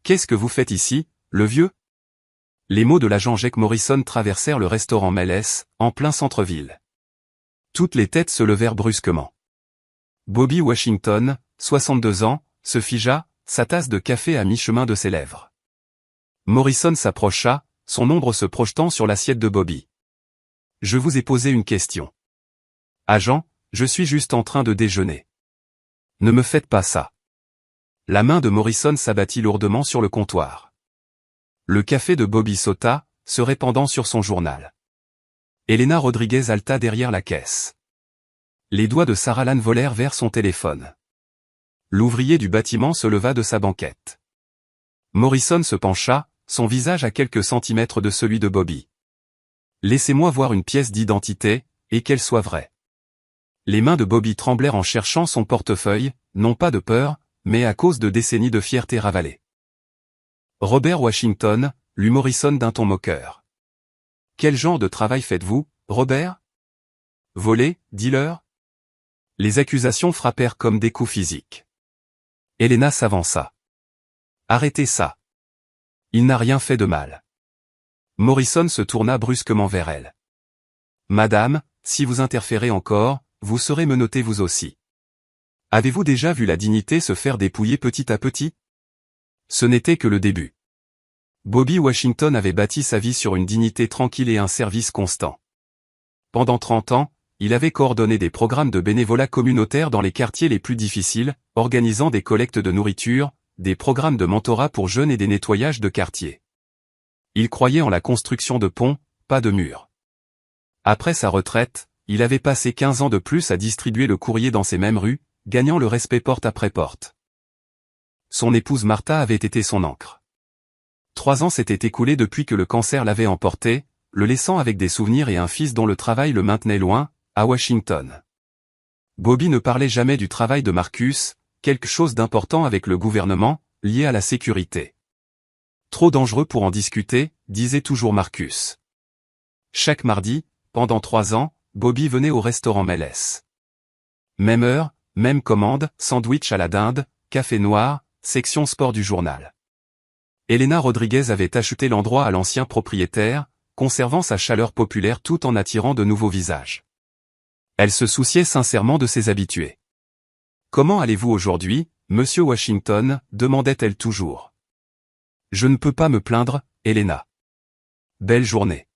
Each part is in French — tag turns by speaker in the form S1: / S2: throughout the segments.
S1: Qu'est-ce que vous faites ici, le vieux? Les mots de l'agent Jack Morrison traversèrent le restaurant Melès, en plein centre-ville. Toutes les têtes se levèrent brusquement. Bobby Washington, 62 ans, se figea, sa tasse de café à mi-chemin de ses lèvres. Morrison s'approcha, son ombre se projetant sur l'assiette de Bobby. « Je vous ai posé une question. »« Agent, je suis juste en train de déjeuner. »« Ne me faites pas ça. » La main de Morrison s'abattit lourdement sur le comptoir. Le café de Bobby sauta, se répandant sur son journal. Elena Rodriguez halta derrière la caisse. Les doigts de Sarah Lane volèrent vers son téléphone. L'ouvrier du bâtiment se leva de sa banquette. Morrison se pencha, son visage à quelques centimètres de celui de Bobby. « Laissez-moi voir une pièce d'identité, et qu'elle soit vraie. » Les mains de Bobby tremblèrent en cherchant son portefeuille, non pas de peur, mais à cause de décennies de fierté ravalée. « Robert Washington », lut Morrison d'un ton moqueur. « Quel genre de travail faites-vous, Robert? Voler, dealer? » Les accusations frappèrent comme des coups physiques. Elena s'avança. « Arrêtez ça. Il n'a rien fait de mal. » Morrison se tourna brusquement vers elle. « Madame, si vous interférez encore, vous serez menottée vous aussi. Avez-vous déjà vu la dignité se faire dépouiller petit à petit? » Ce n'était que le début. Bobby Washington avait bâti sa vie sur une dignité tranquille et un service constant. Pendant 30 ans, il avait coordonné des programmes de bénévolat communautaire dans les quartiers les plus difficiles, organisant des collectes de nourriture, des programmes de mentorat pour jeunes et des nettoyages de quartiers. Il croyait en la construction de ponts, pas de murs. Après sa retraite, il avait passé 15 ans de plus à distribuer le courrier dans ces mêmes rues, gagnant le respect porte après porte. Son épouse Martha avait été son ancre. 3 ans s'étaient écoulés depuis que le cancer l'avait emporté, le laissant avec des souvenirs et un fils dont le travail le maintenait loin, à Washington. Bobby ne parlait jamais du travail de Marcus, quelque chose d'important avec le gouvernement, lié à la sécurité. Trop dangereux pour en discuter, disait toujours Marcus. Chaque mardi, pendant 3 ans, Bobby venait au restaurant Melès. Même heure, même commande, sandwich à la dinde, café noir, section sport du journal. Elena Rodriguez avait acheté l'endroit à l'ancien propriétaire, conservant sa chaleur populaire tout en attirant de nouveaux visages. Elle se souciait sincèrement de ses habitués. « Comment allez-vous aujourd'hui, monsieur Washington » demandait-elle toujours. « Je ne peux pas me plaindre, Elena. » Belle journée.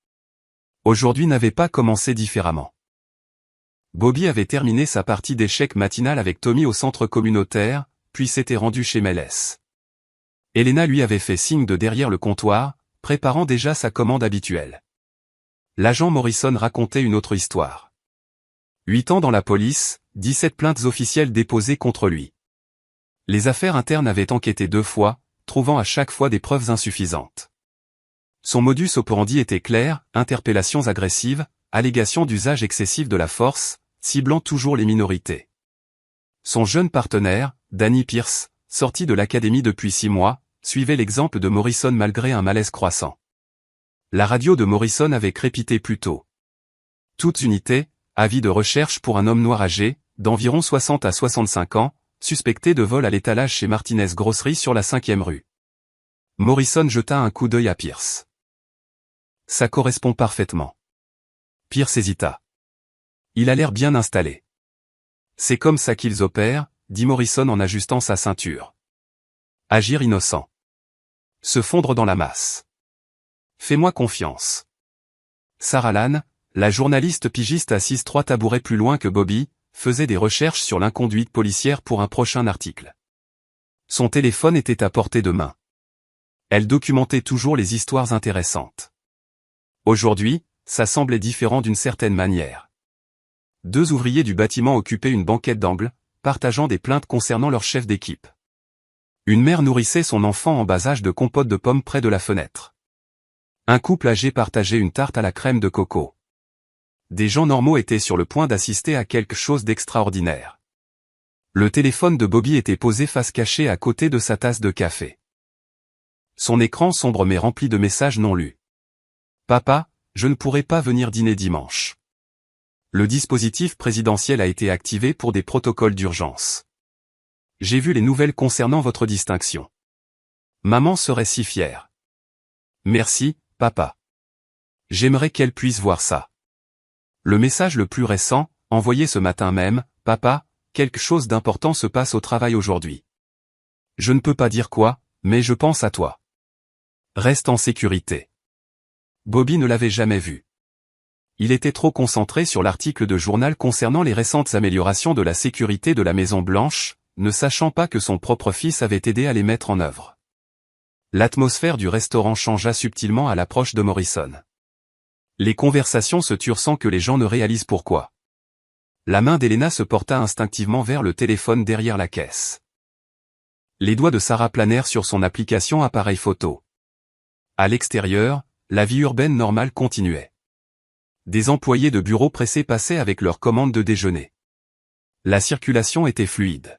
S1: Aujourd'hui n'avait pas commencé différemment. Bobby avait terminé sa partie d'échecs matinale avec Tommy au centre communautaire, puis s'était rendu chez Melès. Elena lui avait fait signe de derrière le comptoir, préparant déjà sa commande habituelle. L'agent Morrison racontait une autre histoire. 8 ans dans la police, 17 plaintes officielles déposées contre lui. Les affaires internes avaient enquêté 2 fois, trouvant à chaque fois des preuves insuffisantes. Son modus operandi était clair, interpellations agressives, allégations d'usage excessif de la force, ciblant toujours les minorités. Son jeune partenaire, Danny Pierce, sorti de l'académie depuis 6 mois, suivait l'exemple de Morrison malgré un malaise croissant. La radio de Morrison avait crépité plus tôt. Toute unité, avis de recherche pour un homme noir âgé, d'environ 60 à 65 ans, suspecté de vol à l'étalage chez Martinez Grosserie sur la 5e rue. Morrison jeta un coup d'œil à Pierce. Ça correspond parfaitement. Pierce hésita. Il a l'air bien installé. C'est comme ça qu'ils opèrent, dit Morrison en ajustant sa ceinture. Agir innocent. Se fondre dans la masse. Fais-moi confiance. Sarah Lane, la journaliste pigiste assise 3 tabourets plus loin que Bobby, faisait des recherches sur l'inconduite policière pour un prochain article. Son téléphone était à portée de main. Elle documentait toujours les histoires intéressantes. Aujourd'hui, ça semblait différent d'une certaine manière. 2 ouvriers du bâtiment occupaient une banquette d'angle, partageant des plaintes concernant leur chef d'équipe. Une mère nourrissait son enfant en bas âge de compote de pommes près de la fenêtre. Un couple âgé partageait une tarte à la crème de coco. Des gens normaux étaient sur le point d'assister à quelque chose d'extraordinaire. Le téléphone de Bobby était posé face cachée à côté de sa tasse de café. Son écran sombre mais rempli de messages non lus. « Papa, je ne pourrai pas venir dîner dimanche. Le dispositif présidentiel a été activé pour des protocoles d'urgence. J'ai vu les nouvelles concernant votre distinction. Maman serait si fière. Merci, papa. J'aimerais qu'elle puisse voir ça. Le message le plus récent, envoyé ce matin même, papa, quelque chose d'important se passe au travail aujourd'hui. Je ne peux pas dire quoi, mais je pense à toi. Reste en sécurité. Bobby ne l'avait jamais vu. Il était trop concentré sur l'article de journal concernant les récentes améliorations de la sécurité de la Maison Blanche, ne sachant pas que son propre fils avait aidé à les mettre en œuvre. L'atmosphère du restaurant changea subtilement à l'approche de Morrison. Les conversations se turent sans que les gens ne réalisent pourquoi. La main d'Elena se porta instinctivement vers le téléphone derrière la caisse. Les doigts de Sarah planèrent sur son application appareil photo. À l'extérieur, la vie urbaine normale continuait. Des employés de bureau pressés passaient avec leurs commandes de déjeuner. La circulation était fluide.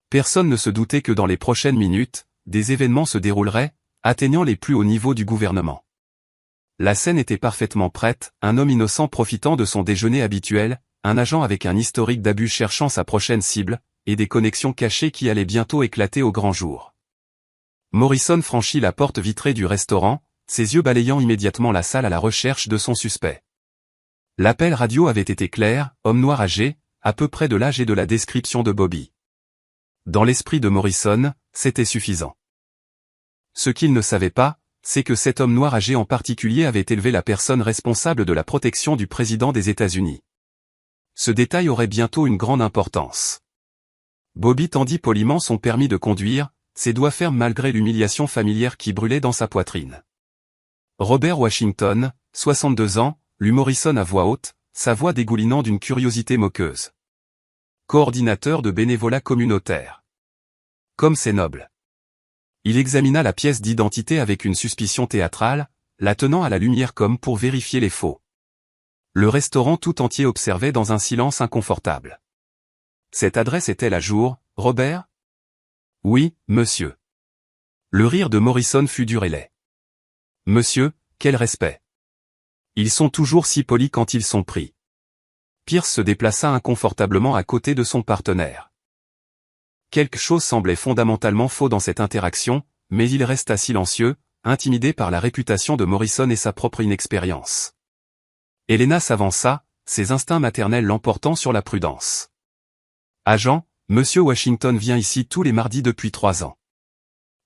S1: Personne ne se doutait que dans les prochaines minutes, des événements se dérouleraient, atteignant les plus hauts niveaux du gouvernement. La scène était parfaitement prête, un homme innocent profitant de son déjeuner habituel, un agent avec un historique d'abus cherchant sa prochaine cible, et des connexions cachées qui allaient bientôt éclater au grand jour. Morrison franchit la porte vitrée du restaurant, ses yeux balayant immédiatement la salle à la recherche de son suspect. L'appel radio avait été clair, homme noir âgé, à peu près de l'âge et de la description de Bobby. Dans l'esprit de Morrison, c'était suffisant. Ce qu'il ne savait pas, c'est que cet homme noir âgé en particulier avait élevé la personne responsable de la protection du président des États-Unis. Ce détail aurait bientôt une grande importance. Bobby tendit poliment son permis de conduire, ses doigts fermes malgré l'humiliation familière qui brûlait dans sa poitrine. Robert Washington, 62 ans, lut Morrison à voix haute, sa voix dégoulinant d'une curiosité moqueuse. Coordinateur de bénévolat communautaire. Comme c'est noble. Il examina la pièce d'identité avec une suspicion théâtrale, la tenant à la lumière comme pour vérifier les faux. Le restaurant tout entier observait dans un silence inconfortable. Cette adresse est-elle à jour, Robert? Oui, monsieur. Le rire de Morrison fut dur et laid. Monsieur, quel respect. Ils sont toujours si polis quand ils sont pris. Pierce se déplaça inconfortablement à côté de son partenaire. Quelque chose semblait fondamentalement faux dans cette interaction, mais il resta silencieux, intimidé par la réputation de Morrison et sa propre inexpérience. Elena s'avança, ses instincts maternels l'emportant sur la prudence. Agent, Monsieur Washington vient ici tous les mardis depuis 3 ans.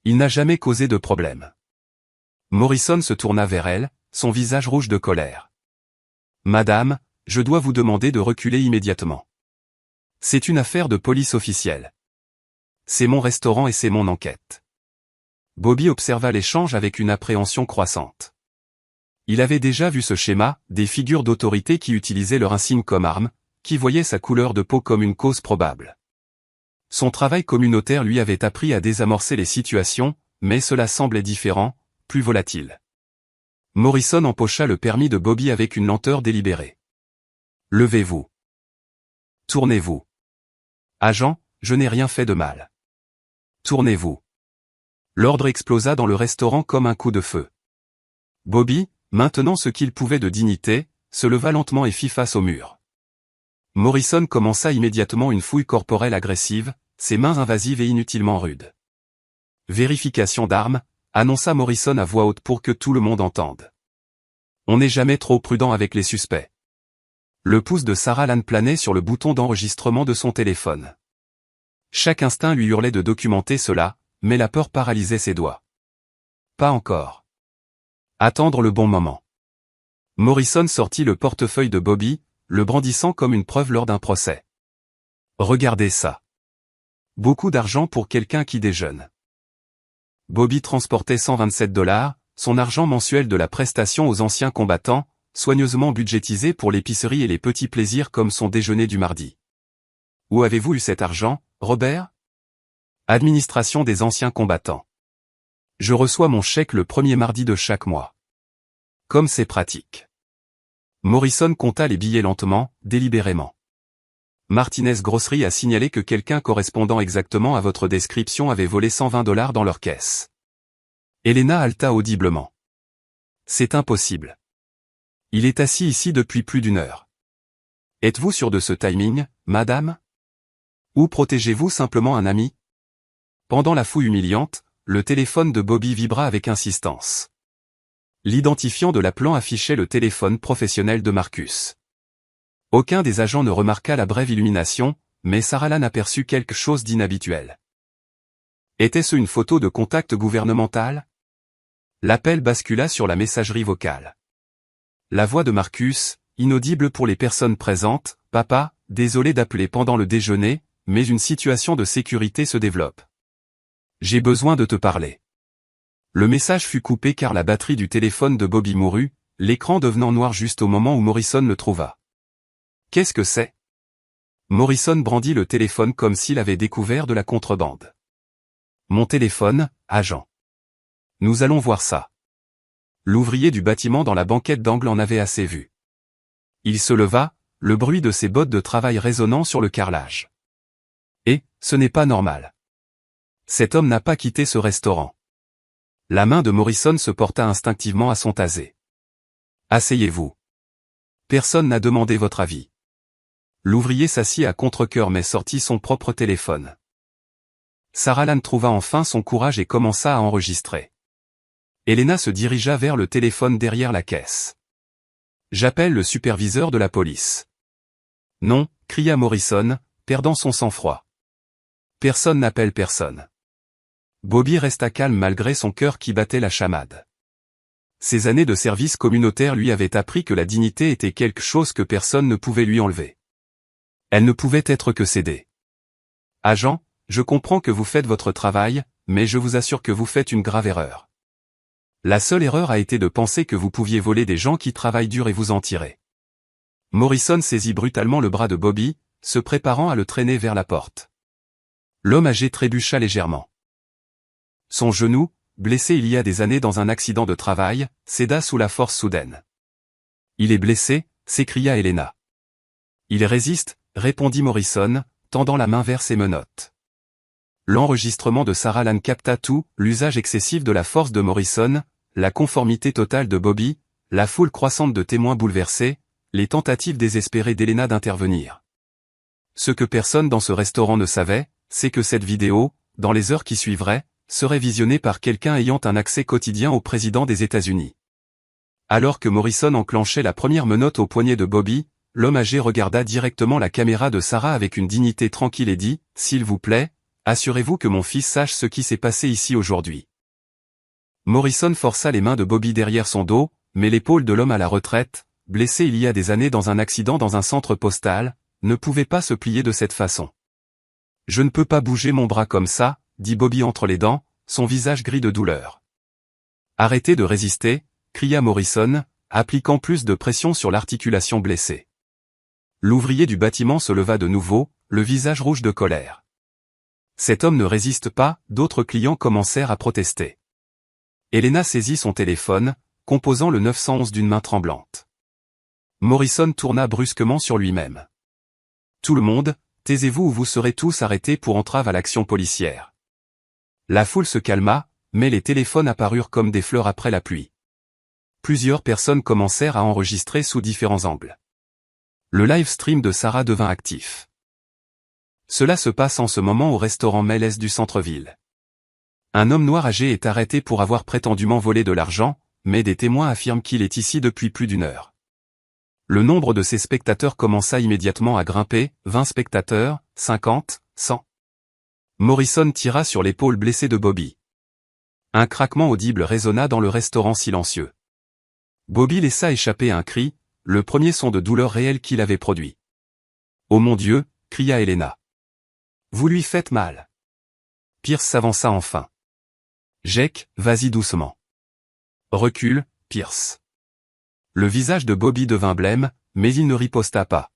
S1: Il n'a jamais causé de problème. Morrison se tourna vers elle, son visage rouge de colère. Madame, je dois vous demander de reculer immédiatement. C'est une affaire de police officielle. C'est mon restaurant et c'est mon enquête. Bobby observa l'échange avec une appréhension croissante. Il avait déjà vu ce schéma, des figures d'autorité qui utilisaient leur insigne comme arme, qui voyaient sa couleur de peau comme une cause probable. Son travail communautaire lui avait appris à désamorcer les situations, mais cela semblait différent, plus volatile. Morrison empocha le permis de Bobby avec une lenteur délibérée. Levez-vous. Tournez-vous. Agent, je n'ai rien fait de mal. Tournez-vous. L'ordre explosa dans le restaurant comme un coup de feu. Bobby, maintenant ce qu'il pouvait de dignité, se leva lentement et fit face au mur. Morrison commença immédiatement une fouille corporelle agressive, ses mains invasives et inutilement rudes. Vérification d'armes, annonça Morrison à voix haute pour que tout le monde entende. On n'est jamais trop prudent avec les suspects. Le pouce de Sarah Lane planait sur le bouton d'enregistrement de son téléphone. Chaque instinct lui hurlait de documenter cela, mais la peur paralysait ses doigts. Pas encore. Attendre le bon moment. Morrison sortit le portefeuille de Bobby, le brandissant comme une preuve lors d'un procès. Regardez ça. Beaucoup d'argent pour quelqu'un qui déjeune. Bobby transportait $127, son argent mensuel de la prestation aux anciens combattants, soigneusement budgétisé pour l'épicerie et les petits plaisirs comme son déjeuner du mardi. Où avez-vous eu cet argent, Robert? Administration des anciens combattants. Je reçois mon chèque le premier mardi de chaque mois. Comme c'est pratique. Morrison compta les billets lentement, délibérément. Martinez Grosserie a signalé que quelqu'un correspondant exactement à votre description avait volé $120 dans leur caisse. Elena haleta audiblement. C'est impossible. Il est assis ici depuis plus d'1 heure. Êtes-vous sûr de ce timing, madame? Ou protégez-vous simplement un ami? Pendant la fouille humiliante, le téléphone de Bobby vibra avec insistance. L'identifiant de l'appelant affichait le téléphone professionnel de Marcus. Aucun des agents ne remarqua la brève illumination, mais Sarah Lane aperçut quelque chose d'inhabituel. Était-ce une photo de contact gouvernemental? L'appel bascula sur la messagerie vocale. La voix de Marcus, inaudible pour les personnes présentes, « Papa, désolé d'appeler pendant le déjeuner, mais une situation de sécurité se développe. J'ai besoin de te parler. » Le message fut coupé car la batterie du téléphone de Bobby mourut, l'écran devenant noir juste au moment où Morrison le trouva. « Qu'est-ce que c'est ?» Morrison brandit le téléphone comme s'il avait découvert de la contrebande. « Mon téléphone, agent. Nous allons voir ça. » L'ouvrier du bâtiment dans la banquette d'angle en avait assez vu. Il se leva, le bruit de ses bottes de travail résonnant sur le carrelage. Et, ce n'est pas normal. Cet homme n'a pas quitté ce restaurant. La main de Morrison se porta instinctivement à son tasé. Asseyez-vous. Personne n'a demandé votre avis. L'ouvrier s'assit à contre-cœur mais sortit son propre téléphone. Sarah Lane trouva enfin son courage et commença à enregistrer. Elena se dirigea vers le téléphone derrière la caisse. « J'appelle le superviseur de la police. »« Non » cria Morrison, perdant son sang-froid. « Personne n'appelle personne. » Bobby resta calme malgré son cœur qui battait la chamade. Ses années de service communautaire lui avaient appris que la dignité était quelque chose que personne ne pouvait lui enlever. Elle ne pouvait être que cédée. « Agent, je comprends que vous faites votre travail, mais je vous assure que vous faites une grave erreur. La seule erreur a été de penser que vous pouviez voler des gens qui travaillent dur et vous en tirer. » Morrison saisit brutalement le bras de Bobby, se préparant à le traîner vers la porte. L'homme âgé trébucha légèrement. Son genou, blessé il y a des années dans un accident de travail, céda sous la force soudaine. « Il est blessé » s'écria Elena. « Il résiste » répondit Morrison, tendant la main vers ses menottes. L'enregistrement de Sarah Lane capta tout, l'usage excessif de la force de Morrison, la conformité totale de Bobby, la foule croissante de témoins bouleversés, les tentatives désespérées d'Elena d'intervenir. Ce que personne dans ce restaurant ne savait, c'est que cette vidéo, dans les heures qui suivraient, serait visionnée par quelqu'un ayant un accès quotidien au président des États-Unis. Alors que Morrison enclenchait la première menotte au poignet de Bobby, l'homme âgé regarda directement la caméra de Sarah avec une dignité tranquille et dit « S'il vous plaît, assurez-vous que mon fils sache ce qui s'est passé ici aujourd'hui. » Morrison força les mains de Bobby derrière son dos, mais l'épaule de l'homme à la retraite, blessé il y a des années dans un accident dans un centre postal, ne pouvait pas se plier de cette façon. « Je ne peux pas bouger mon bras comme ça, » dit Bobby entre les dents, son visage gris de douleur. « Arrêtez de résister, » cria Morrison, appliquant plus de pression sur l'articulation blessée. L'ouvrier du bâtiment se leva de nouveau, le visage rouge de colère. « Cet homme ne résiste pas », d'autres clients commencèrent à protester. Elena saisit son téléphone, composant le 911 d'une main tremblante. Morrison tourna brusquement sur lui-même. « Tout le monde, taisez-vous ou vous serez tous arrêtés pour entrave à l'action policière. » La foule se calma, mais les téléphones apparurent comme des fleurs après la pluie. Plusieurs personnes commencèrent à enregistrer sous différents angles. Le live stream de Sarah devint actif. Cela se passe en ce moment au restaurant Mel's du centre-ville. Un homme noir âgé est arrêté pour avoir prétendument volé de l'argent, mais des témoins affirment qu'il est ici depuis plus d'1 heure. Le nombre de ses spectateurs commença immédiatement à grimper, 20 spectateurs, 50, 100. Morrison tira sur l'épaule blessée de Bobby. Un craquement audible résonna dans le restaurant silencieux. Bobby laissa échapper un cri, le premier son de douleur réel qu'il avait produit. « Oh mon Dieu !» cria Elena. « Vous lui faites mal. » Pierce s'avança enfin. « Jake, vas-y doucement. »« Recule, Pierce. » Le visage de Bobby devint blême, mais il ne riposta pas.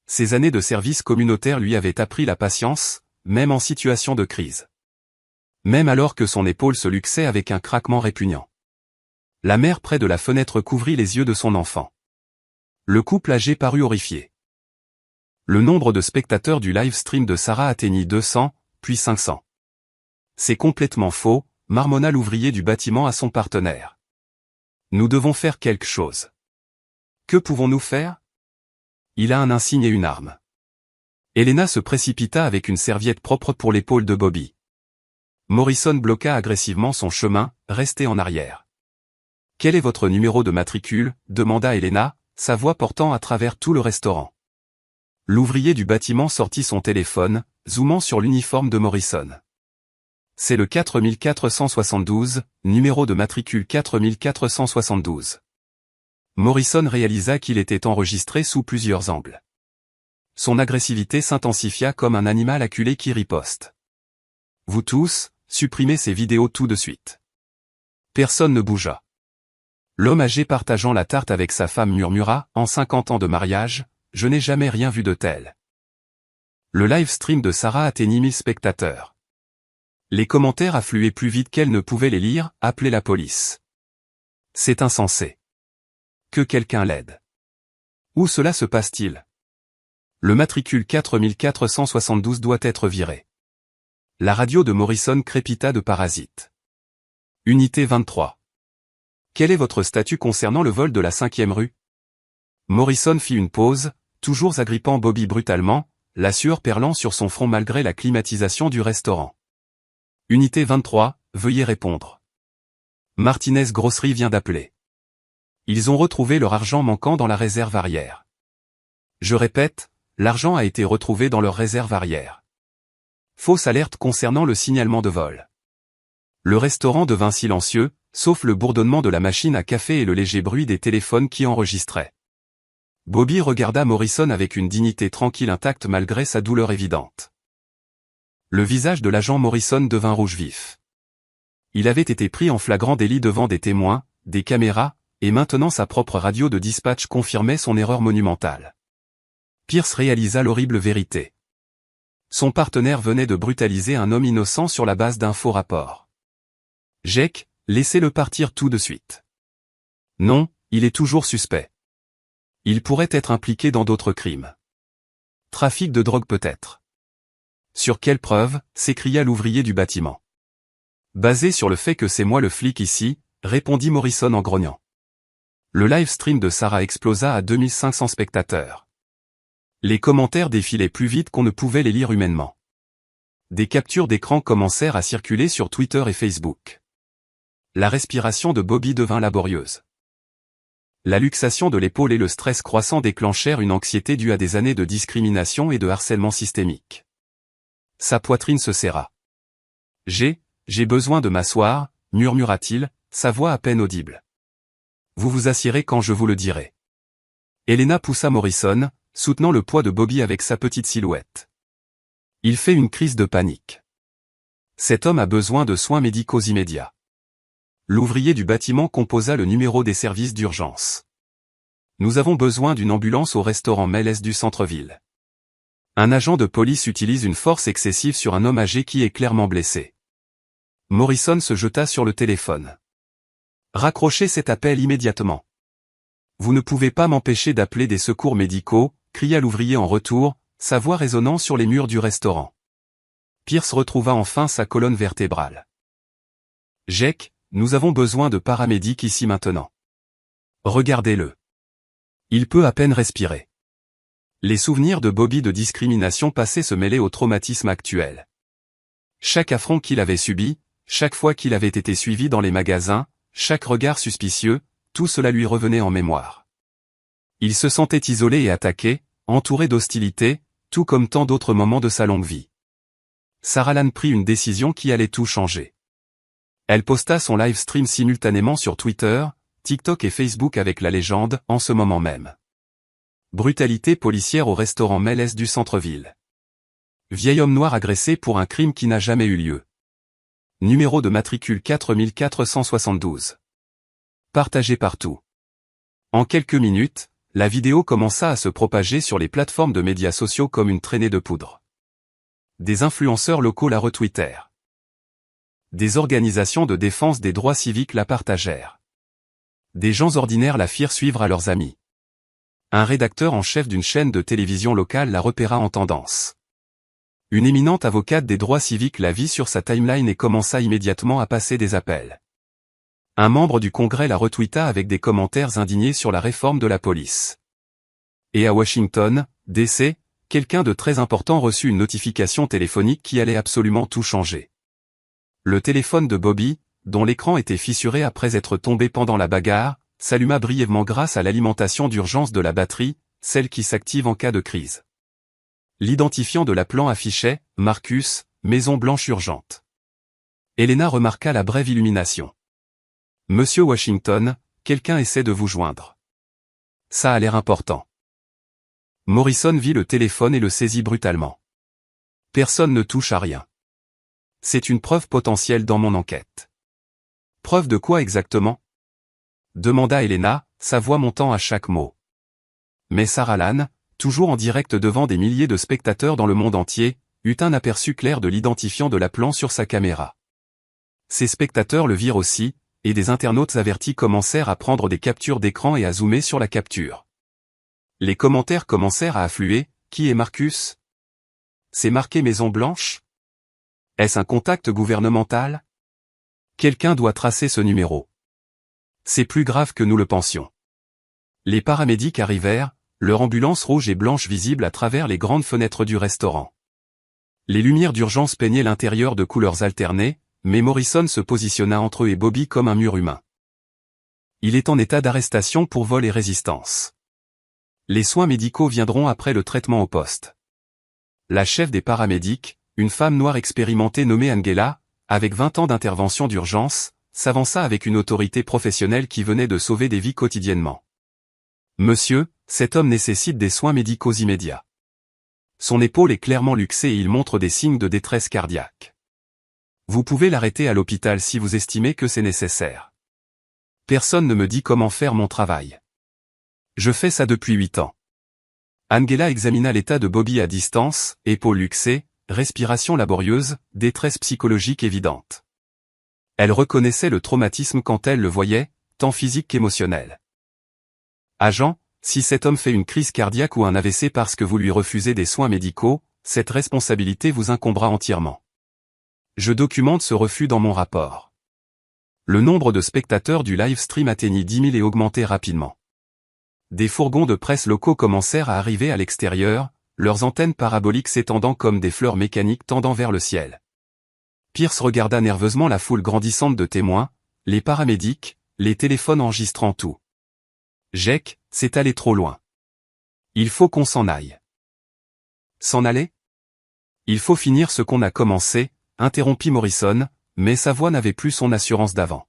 S1: Ses années de service communautaire lui avaient appris la patience, même en situation de crise. Même alors que son épaule se luxait avec un craquement répugnant. La mère près de la fenêtre couvrit les yeux de son enfant. Le couple âgé parut horrifié. Le nombre de spectateurs du live stream de Sarah atteignit 200, puis 500. « C'est complètement faux », marmonna l'ouvrier du bâtiment à son partenaire. « Nous devons faire quelque chose. »« Que pouvons-nous faire ?» ?»« Il a un insigne et une arme. » Elena se précipita avec une serviette propre pour l'épaule de Bobby. Morrison bloqua agressivement son chemin, resté en arrière. « Quel est votre numéro de matricule » demanda Helena, sa voix portant à travers tout le restaurant. L'ouvrier du bâtiment sortit son téléphone, zoomant sur l'uniforme de Morrison. « C'est le 4472, numéro de matricule 4472. » Morrison réalisa qu'il était enregistré sous plusieurs angles. Son agressivité s'intensifia comme un animal acculé qui riposte. « Vous tous, supprimez ces vidéos tout de suite. » Personne ne bougea. L'homme âgé partageant la tarte avec sa femme murmura, en 50 ans de mariage, « Je n'ai jamais rien vu de tel. » Le live stream de Sarah atteignit 1000 spectateurs. Les commentaires affluaient plus vite qu'elle ne pouvait les lire, appelez la police. C'est insensé. Que quelqu'un l'aide. Où cela se passe-t-il? Le matricule 4472 doit être viré. La radio de Morrison crépita de parasites. Unité 23. Quel est votre statut concernant le vol de la 5e rue? Morrison fit une pause, toujours agrippant Bobby brutalement, la sueur perlant sur son front malgré la climatisation du restaurant. Unité 23, veuillez répondre. Martinez Grosserie vient d'appeler. Ils ont retrouvé leur argent manquant dans la réserve arrière. Je répète, l'argent a été retrouvé dans leur réserve arrière. Fausse alerte concernant le signalement de vol. Le restaurant devint silencieux, sauf le bourdonnement de la machine à café et le léger bruit des téléphones qui enregistraient. Bobby regarda Morrison avec une dignité tranquille intacte malgré sa douleur évidente. Le visage de l'agent Morrison devint rouge vif. Il avait été pris en flagrant délit devant des témoins, des caméras, et maintenant sa propre radio de dispatch confirmait son erreur monumentale. Pierce réalisa l'horrible vérité. Son partenaire venait de brutaliser un homme innocent sur la base d'un faux rapport. Jake, laissez-le partir tout de suite. Non, il est toujours suspect. Il pourrait être impliqué dans d'autres crimes. Trafic de drogue peut-être. Sur quelle preuve, s'écria l'ouvrier du bâtiment. Basé sur le fait que c'est moi le flic ici, répondit Morrison en grognant. Le live stream de Sarah explosa à 2500 spectateurs. Les commentaires défilaient plus vite qu'on ne pouvait les lire humainement. Des captures d'écran commencèrent à circuler sur Twitter et Facebook. La respiration de Bobby devint laborieuse. La luxation de l'épaule et le stress croissant déclenchèrent une anxiété due à des années de discrimination et de harcèlement systémique. Sa poitrine se serra. J'ai besoin de m'asseoir, murmura-t-il, sa voix à peine audible. Vous vous assiérez quand je vous le dirai. Helena poussa Morrison, soutenant le poids de Bobby avec sa petite silhouette. Il fait une crise de panique. Cet homme a besoin de soins médicaux immédiats. L'ouvrier du bâtiment composa le numéro des services d'urgence. Nous avons besoin d'une ambulance au restaurant Mel's du centre-ville. Un agent de police utilise une force excessive sur un homme âgé qui est clairement blessé. Morrison se jeta sur le téléphone. Raccrochez cet appel immédiatement. Vous ne pouvez pas m'empêcher d'appeler des secours médicaux, cria l'ouvrier en retour, sa voix résonnant sur les murs du restaurant. Pierce retrouva enfin sa colonne vertébrale. Jake, nous avons besoin de paramédics ici maintenant. Regardez-le. Il peut à peine respirer. Les souvenirs de Bobby de discrimination passée se mêlaient au traumatisme actuel. Chaque affront qu'il avait subi, chaque fois qu'il avait été suivi dans les magasins, chaque regard suspicieux, tout cela lui revenait en mémoire. Il se sentait isolé et attaqué, entouré d'hostilité, tout comme tant d'autres moments de sa longue vie. Sarah Lane prit une décision qui allait tout changer. Elle posta son live stream simultanément sur Twitter, TikTok et Facebook avec la légende, en ce moment même. Brutalité policière au restaurant Mel's du centre-ville. Vieil homme noir agressé pour un crime qui n'a jamais eu lieu. Numéro de matricule 4472. Partagé partout. En quelques minutes, la vidéo commença à se propager sur les plateformes de médias sociaux comme une traînée de poudre. Des influenceurs locaux la retweetèrent. Des organisations de défense des droits civiques la partagèrent. Des gens ordinaires la firent suivre à leurs amis. Un rédacteur en chef d'une chaîne de télévision locale la repéra en tendance. Une éminente avocate des droits civiques la vit sur sa timeline et commença immédiatement à passer des appels. Un membre du Congrès la retweeta avec des commentaires indignés sur la réforme de la police. Et à Washington, D.C., quelqu'un de très important reçut une notification téléphonique qui allait absolument tout changer. Le téléphone de Bobby, dont l'écran était fissuré après être tombé pendant la bagarre, s'alluma brièvement grâce à l'alimentation d'urgence de la batterie, celle qui s'active en cas de crise. L'identifiant de l'appelant affichait « Marcus, Maison Blanche urgente ». Helena remarqua la brève illumination. « Monsieur Washington, quelqu'un essaie de vous joindre. Ça a l'air important. » Morrison vit le téléphone et le saisit brutalement. « Personne ne touche à rien. C'est une preuve potentielle dans mon enquête. » « Preuve de quoi exactement ? » demanda Helena, sa voix montant à chaque mot. Mais Sarah Lane, toujours en direct devant des milliers de spectateurs dans le monde entier, eut un aperçu clair de l'identifiant de l'appelant sur sa caméra. Ces spectateurs le virent aussi, et des internautes avertis commencèrent à prendre des captures d'écran et à zoomer sur la capture. Les commentaires commencèrent à affluer. « Qui est Marcus ? C'est marqué Maison Blanche ? Est-ce un contact gouvernemental ? Quelqu'un doit tracer ce numéro. C'est plus grave que nous le pensions. » Les paramédics arrivèrent, leur ambulance rouge et blanche visible à travers les grandes fenêtres du restaurant. Les lumières d'urgence peignaient l'intérieur de couleurs alternées, mais Morrison se positionna entre eux et Bobby comme un mur humain. Il est en état d'arrestation pour vol et résistance. Les soins médicaux viendront après le traitement au poste. La chef des paramédics, une femme noire expérimentée nommée Angela, avec 20 ans d'intervention d'urgence, s'avança avec une autorité professionnelle qui venait de sauver des vies quotidiennement. « Monsieur, cet homme nécessite des soins médicaux immédiats. Son épaule est clairement luxée et il montre des signes de détresse cardiaque. Vous pouvez l'arrêter à l'hôpital si vous estimez que c'est nécessaire. Personne ne me dit comment faire mon travail. Je fais ça depuis 8 ans. » Angela examina l'état de Bobby à distance, épaules luxées, respiration laborieuse, détresse psychologique évidente. Elle reconnaissait le traumatisme quand elle le voyait, tant physique qu'émotionnel. « Agent, si cet homme fait une crise cardiaque ou un AVC parce que vous lui refusez des soins médicaux, cette responsabilité vous incombera entièrement. Je documente ce refus dans mon rapport. » Le nombre de spectateurs du live stream atteignit 10 000 et augmentait rapidement. Des fourgons de presse locaux commencèrent à arriver à l'extérieur, leurs antennes paraboliques s'étendant comme des fleurs mécaniques tendant vers le ciel. Pierce regarda nerveusement la foule grandissante de témoins, les paramédics, les téléphones enregistrant tout. « Jake, c'est allé trop loin. Il faut qu'on s'en aille. » « S'en aller ? Il faut finir ce qu'on a commencé, » interrompit Morrison, mais sa voix n'avait plus son assurance d'avant.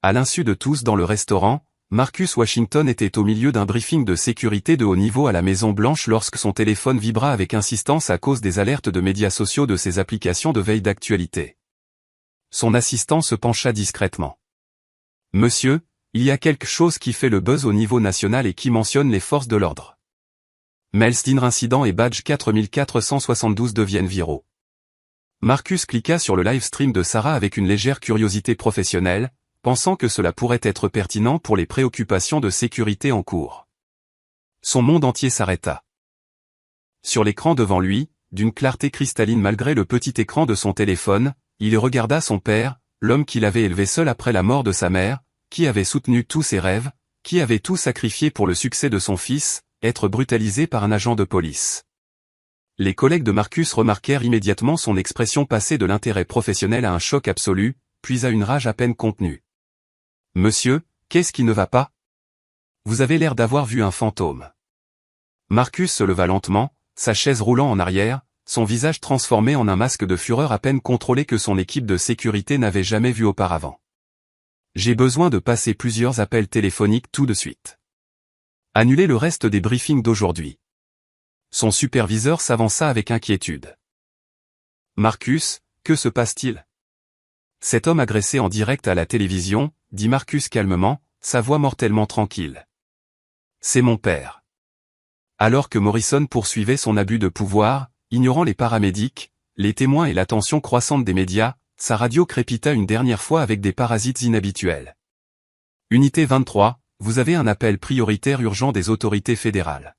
S1: À l'insu de tous dans le restaurant, Marcus Washington était au milieu d'un briefing de sécurité de haut niveau à la Maison-Blanche lorsque son téléphone vibra avec insistance à cause des alertes de médias sociaux de ses applications de veille d'actualité. Son assistant se pencha discrètement. « Monsieur, il y a quelque chose qui fait le buzz au niveau national et qui mentionne les forces de l'ordre. Melsdiner incident et badge 4472 deviennent viraux. » Marcus cliqua sur le live stream de Sarah avec une légère curiosité professionnelle, pensant que cela pourrait être pertinent pour les préoccupations de sécurité en cours. Son monde entier s'arrêta. Sur l'écran devant lui, d'une clarté cristalline malgré le petit écran de son téléphone, il regarda son père, l'homme qu'il avait élevé seul après la mort de sa mère, qui avait soutenu tous ses rêves, qui avait tout sacrifié pour le succès de son fils, être brutalisé par un agent de police. Les collègues de Marcus remarquèrent immédiatement son expression passer de l'intérêt professionnel à un choc absolu, puis à une rage à peine contenue. « Monsieur, qu'est-ce qui ne va pas ? Vous avez l'air d'avoir vu un fantôme. » Marcus se leva lentement, sa chaise roulant en arrière, son visage transformé en un masque de fureur à peine contrôlé que son équipe de sécurité n'avait jamais vu auparavant. « J'ai besoin de passer plusieurs appels téléphoniques tout de suite. Annulez le reste des briefings d'aujourd'hui. » Son superviseur s'avança avec inquiétude. « Marcus, que se passe-t-il ? » Cet homme agressé en direct à la télévision, dit Marcus calmement, sa voix mortellement tranquille. « C'est mon père. » Alors que Morrison poursuivait son abus de pouvoir, ignorant les paramédics, les témoins et l'attention croissante des médias, sa radio crépita une dernière fois avec des parasites inhabituels. « Unité 23, vous avez un appel prioritaire urgent des autorités fédérales.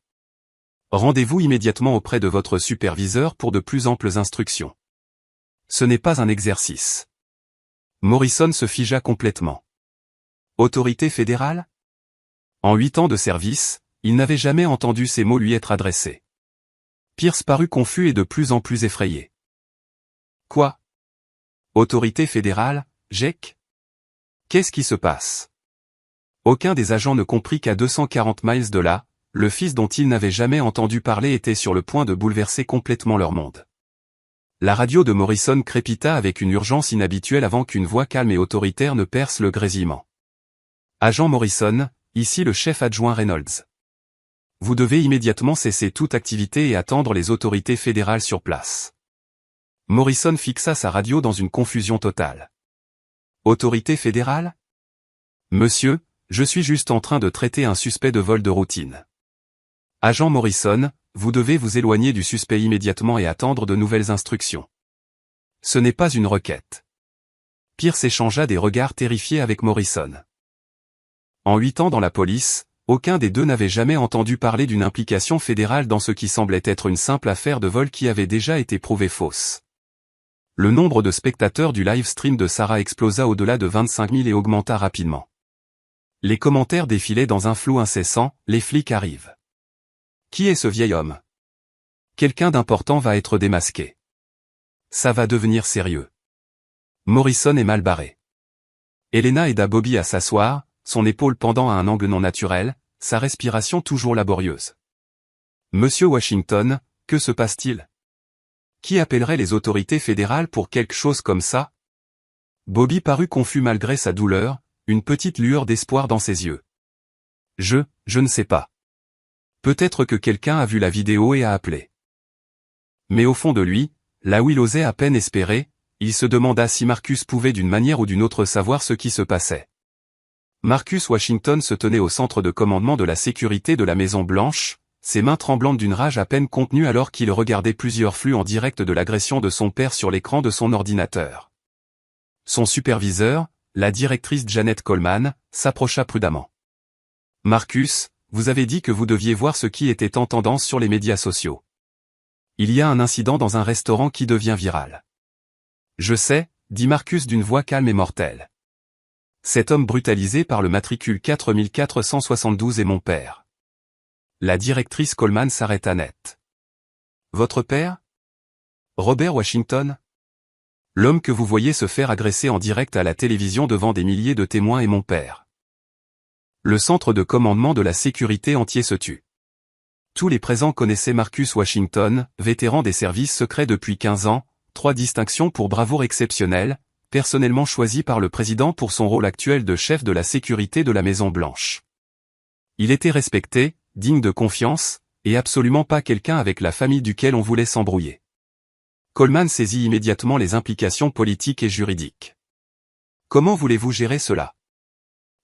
S1: Rendez-vous immédiatement auprès de votre superviseur pour de plus amples instructions. Ce n'est pas un exercice. » Morrison se figea complètement. Autorité fédérale ? En 8 ans de service, il n'avait jamais entendu ces mots lui être adressés. Pierce parut confus et de plus en plus effrayé. Quoi ? Autorité fédérale, GEC? Qu'est-ce qui se passe? Aucun des agents ne comprit qu'à 240 miles de là, le fils dont ils n'avaient jamais entendu parler était sur le point de bouleverser complètement leur monde. La radio de Morrison crépita avec une urgence inhabituelle avant qu'une voix calme et autoritaire ne perce le grésillement. Agent Morrison, ici le chef adjoint Reynolds. Vous devez immédiatement cesser toute activité et attendre les autorités fédérales sur place. Morrison fixa sa radio dans une confusion totale. Autorité fédérale? Monsieur, je suis juste en train de traiter un suspect de vol de routine. Agent Morrison, vous devez vous éloigner du suspect immédiatement et attendre de nouvelles instructions. Ce n'est pas une requête. Pierce échangea des regards terrifiés avec Morrison. En 8 ans dans la police, aucun des deux n'avait jamais entendu parler d'une implication fédérale dans ce qui semblait être une simple affaire de vol qui avait déjà été prouvée fausse. Le nombre de spectateurs du live stream de Sarah explosa au-delà de 25 000 et augmenta rapidement. Les commentaires défilaient dans un flou incessant, les flics arrivent. Qui est ce vieil homme? Quelqu'un d'important va être démasqué. Ça va devenir sérieux. Morrison est mal barré. Elena aida Bobby à s'asseoir, son épaule pendant à un angle non naturel, sa respiration toujours laborieuse. Monsieur Washington, que se passe-t-il? Qui appellerait les autorités fédérales pour quelque chose comme ça? Bobby parut confus malgré sa douleur, une petite lueur d'espoir dans ses yeux. Je ne sais pas. Peut-être que quelqu'un a vu la vidéo et a appelé. Mais au fond de lui, là où il osait à peine espérer, il se demanda si Marcus pouvait d'une manière ou d'une autre savoir ce qui se passait. Marcus Washington se tenait au centre de commandement de la sécurité de la Maison Blanche, ses mains tremblantes d'une rage à peine contenue alors qu'il regardait plusieurs flux en direct de l'agression de son père sur l'écran de son ordinateur. Son superviseur, la directrice Janet Coleman, s'approcha prudemment. « Marcus, vous avez dit que vous deviez voir ce qui était en tendance sur les médias sociaux. Il y a un incident dans un restaurant qui devient viral. » « Je sais, » dit Marcus d'une voix calme et mortelle. « Cet homme brutalisé par le matricule 4472 est mon père. » La directrice Coleman s'arrêta net. « Votre père? Robert Washington? L'homme que vous voyez se faire agresser en direct à la télévision devant des milliers de témoins est mon père. » Le centre de commandement de la sécurité entier se tut. Tous les présents connaissaient Marcus Washington, vétéran des services secrets depuis 15 ans, 3 distinctions pour bravoure exceptionnelle, personnellement choisi par le président pour son rôle actuel de chef de la sécurité de la Maison Blanche. Il était respecté, digne de confiance, et absolument pas quelqu'un avec la famille duquel on voulait s'embrouiller. Coleman saisit immédiatement les implications politiques et juridiques. « Comment voulez-vous gérer cela ?»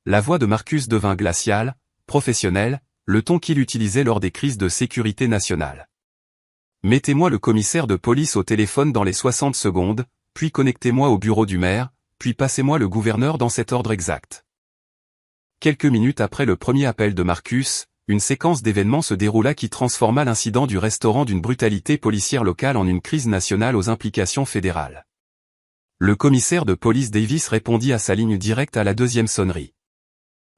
S1: La voix de Marcus devint glaciale, professionnelle, le ton qu'il utilisait lors des crises de sécurité nationale. « Mettez-moi le commissaire de police au téléphone dans les 60 secondes, puis connectez-moi au bureau du maire, puis passez-moi le gouverneur dans cet ordre exact. » Quelques minutes après le premier appel de Marcus, une séquence d'événements se déroula qui transforma l'incident du restaurant d'une brutalité policière locale en une crise nationale aux implications fédérales. Le commissaire de police Davis répondit à sa ligne directe à la deuxième sonnerie.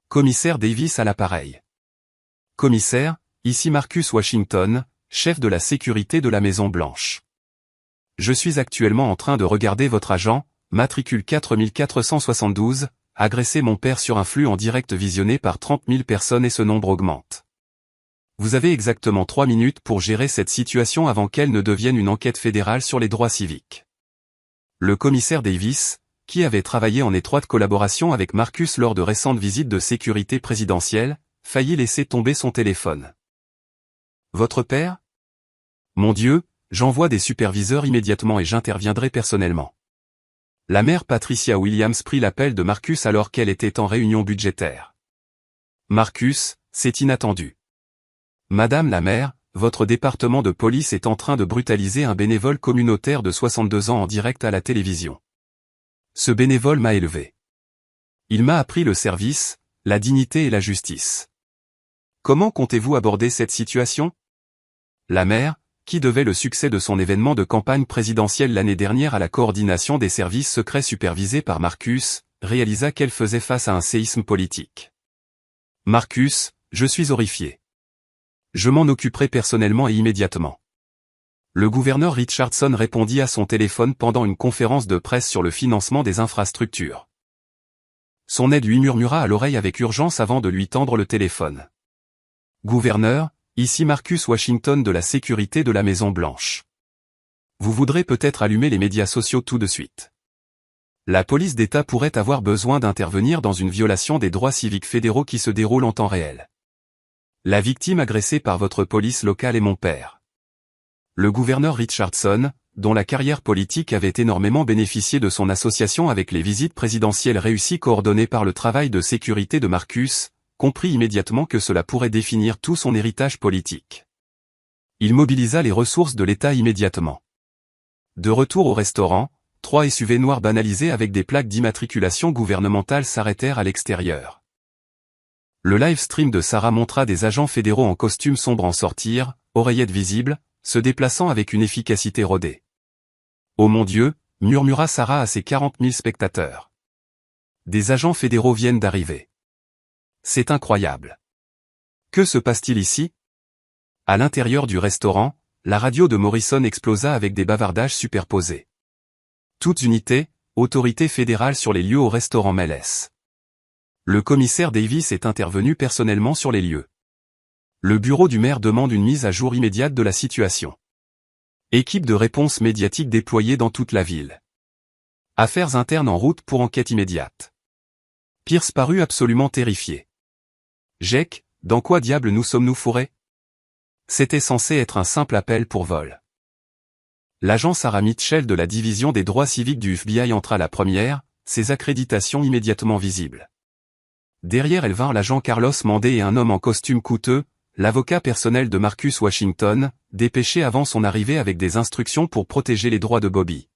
S1: Commissaire Davis à l'appareil. Commissaire, ici Marcus Washington, chef de la sécurité de la Maison Blanche. Je suis actuellement en train de regarder votre agent, matricule 4472, agresser mon père sur un flux en direct visionné par 30 000 personnes et ce nombre augmente. Vous avez exactement 3 minutes pour gérer cette situation avant qu'elle ne devienne une enquête fédérale sur les droits civiques. Le commissaire Davis, qui avait travaillé en étroite collaboration avec Marcus lors de récentes visites de sécurité présidentielle, faillit laisser tomber son téléphone. Votre père? Mon Dieu, j'envoie des superviseurs immédiatement et j'interviendrai personnellement. La mère Patricia Williams prit l'appel de Marcus alors qu'elle était en réunion budgétaire. Marcus, c'est inattendu. Madame la mère, votre département de police est en train de brutaliser un bénévole communautaire de 62 ans en direct à la télévision. Ce bénévole m'a élevé. Il m'a appris le service, la dignité et la justice. Comment comptez-vous aborder cette situation? La mère, qui devait le succès de son événement de campagne présidentielle l'année dernière à la coordination des services secrets supervisés par Marcus, réalisa qu'elle faisait face à un séisme politique. Marcus, je suis horrifié. Je m'en occuperai personnellement et immédiatement. Le gouverneur Richardson répondit à son téléphone pendant une conférence de presse sur le financement des infrastructures. Son aide lui murmura à l'oreille avec urgence avant de lui tendre le téléphone. « Gouverneur, ici Marcus Washington de la sécurité de la Maison-Blanche. Vous voudrez peut-être allumer les médias sociaux tout de suite. La police d'État pourrait avoir besoin d'intervenir dans une violation des droits civiques fédéraux qui se déroule en temps réel. La victime agressée par votre police locale est mon père. » Le gouverneur Richardson, dont la carrière politique avait énormément bénéficié de son association avec les visites présidentielles réussies coordonnées par le travail de sécurité de Marcus, comprit immédiatement que cela pourrait définir tout son héritage politique. Il mobilisa les ressources de l'État immédiatement. De retour au restaurant, 3 SUV noirs banalisés avec des plaques d'immatriculation gouvernementale s'arrêtèrent à l'extérieur. Le live stream de Sarah montra des agents fédéraux en costume sombre en sortir, oreillettes visibles, se déplaçant avec une efficacité rodée. « Oh mon Dieu !» murmura Sarah à ses 40 000 spectateurs. « Des agents fédéraux viennent d'arriver. C'est incroyable. Que se passe-t-il ici ?» À l'intérieur du restaurant, la radio de Morrison explosa avec des bavardages superposés. Toute unité, autorité fédérale sur les lieux au restaurant Melles. Le commissaire Davis est intervenu personnellement sur les lieux. Le bureau du maire demande une mise à jour immédiate de la situation. Équipe de réponse médiatique déployée dans toute la ville. Affaires internes en route pour enquête immédiate. Pierce parut absolument terrifié. Jake, dans quoi diable nous sommes-nous fourrés? C'était censé être un simple appel pour vol. L'agent Sarah Mitchell de la division des droits civiques du FBI entra la première, ses accréditations immédiatement visibles. Derrière elle vinrent l'agent Carlos Mandé et un homme en costume coûteux, l'avocat personnel de Marcus Washington, dépêché avant son arrivée avec des instructions pour protéger les droits de Bobby.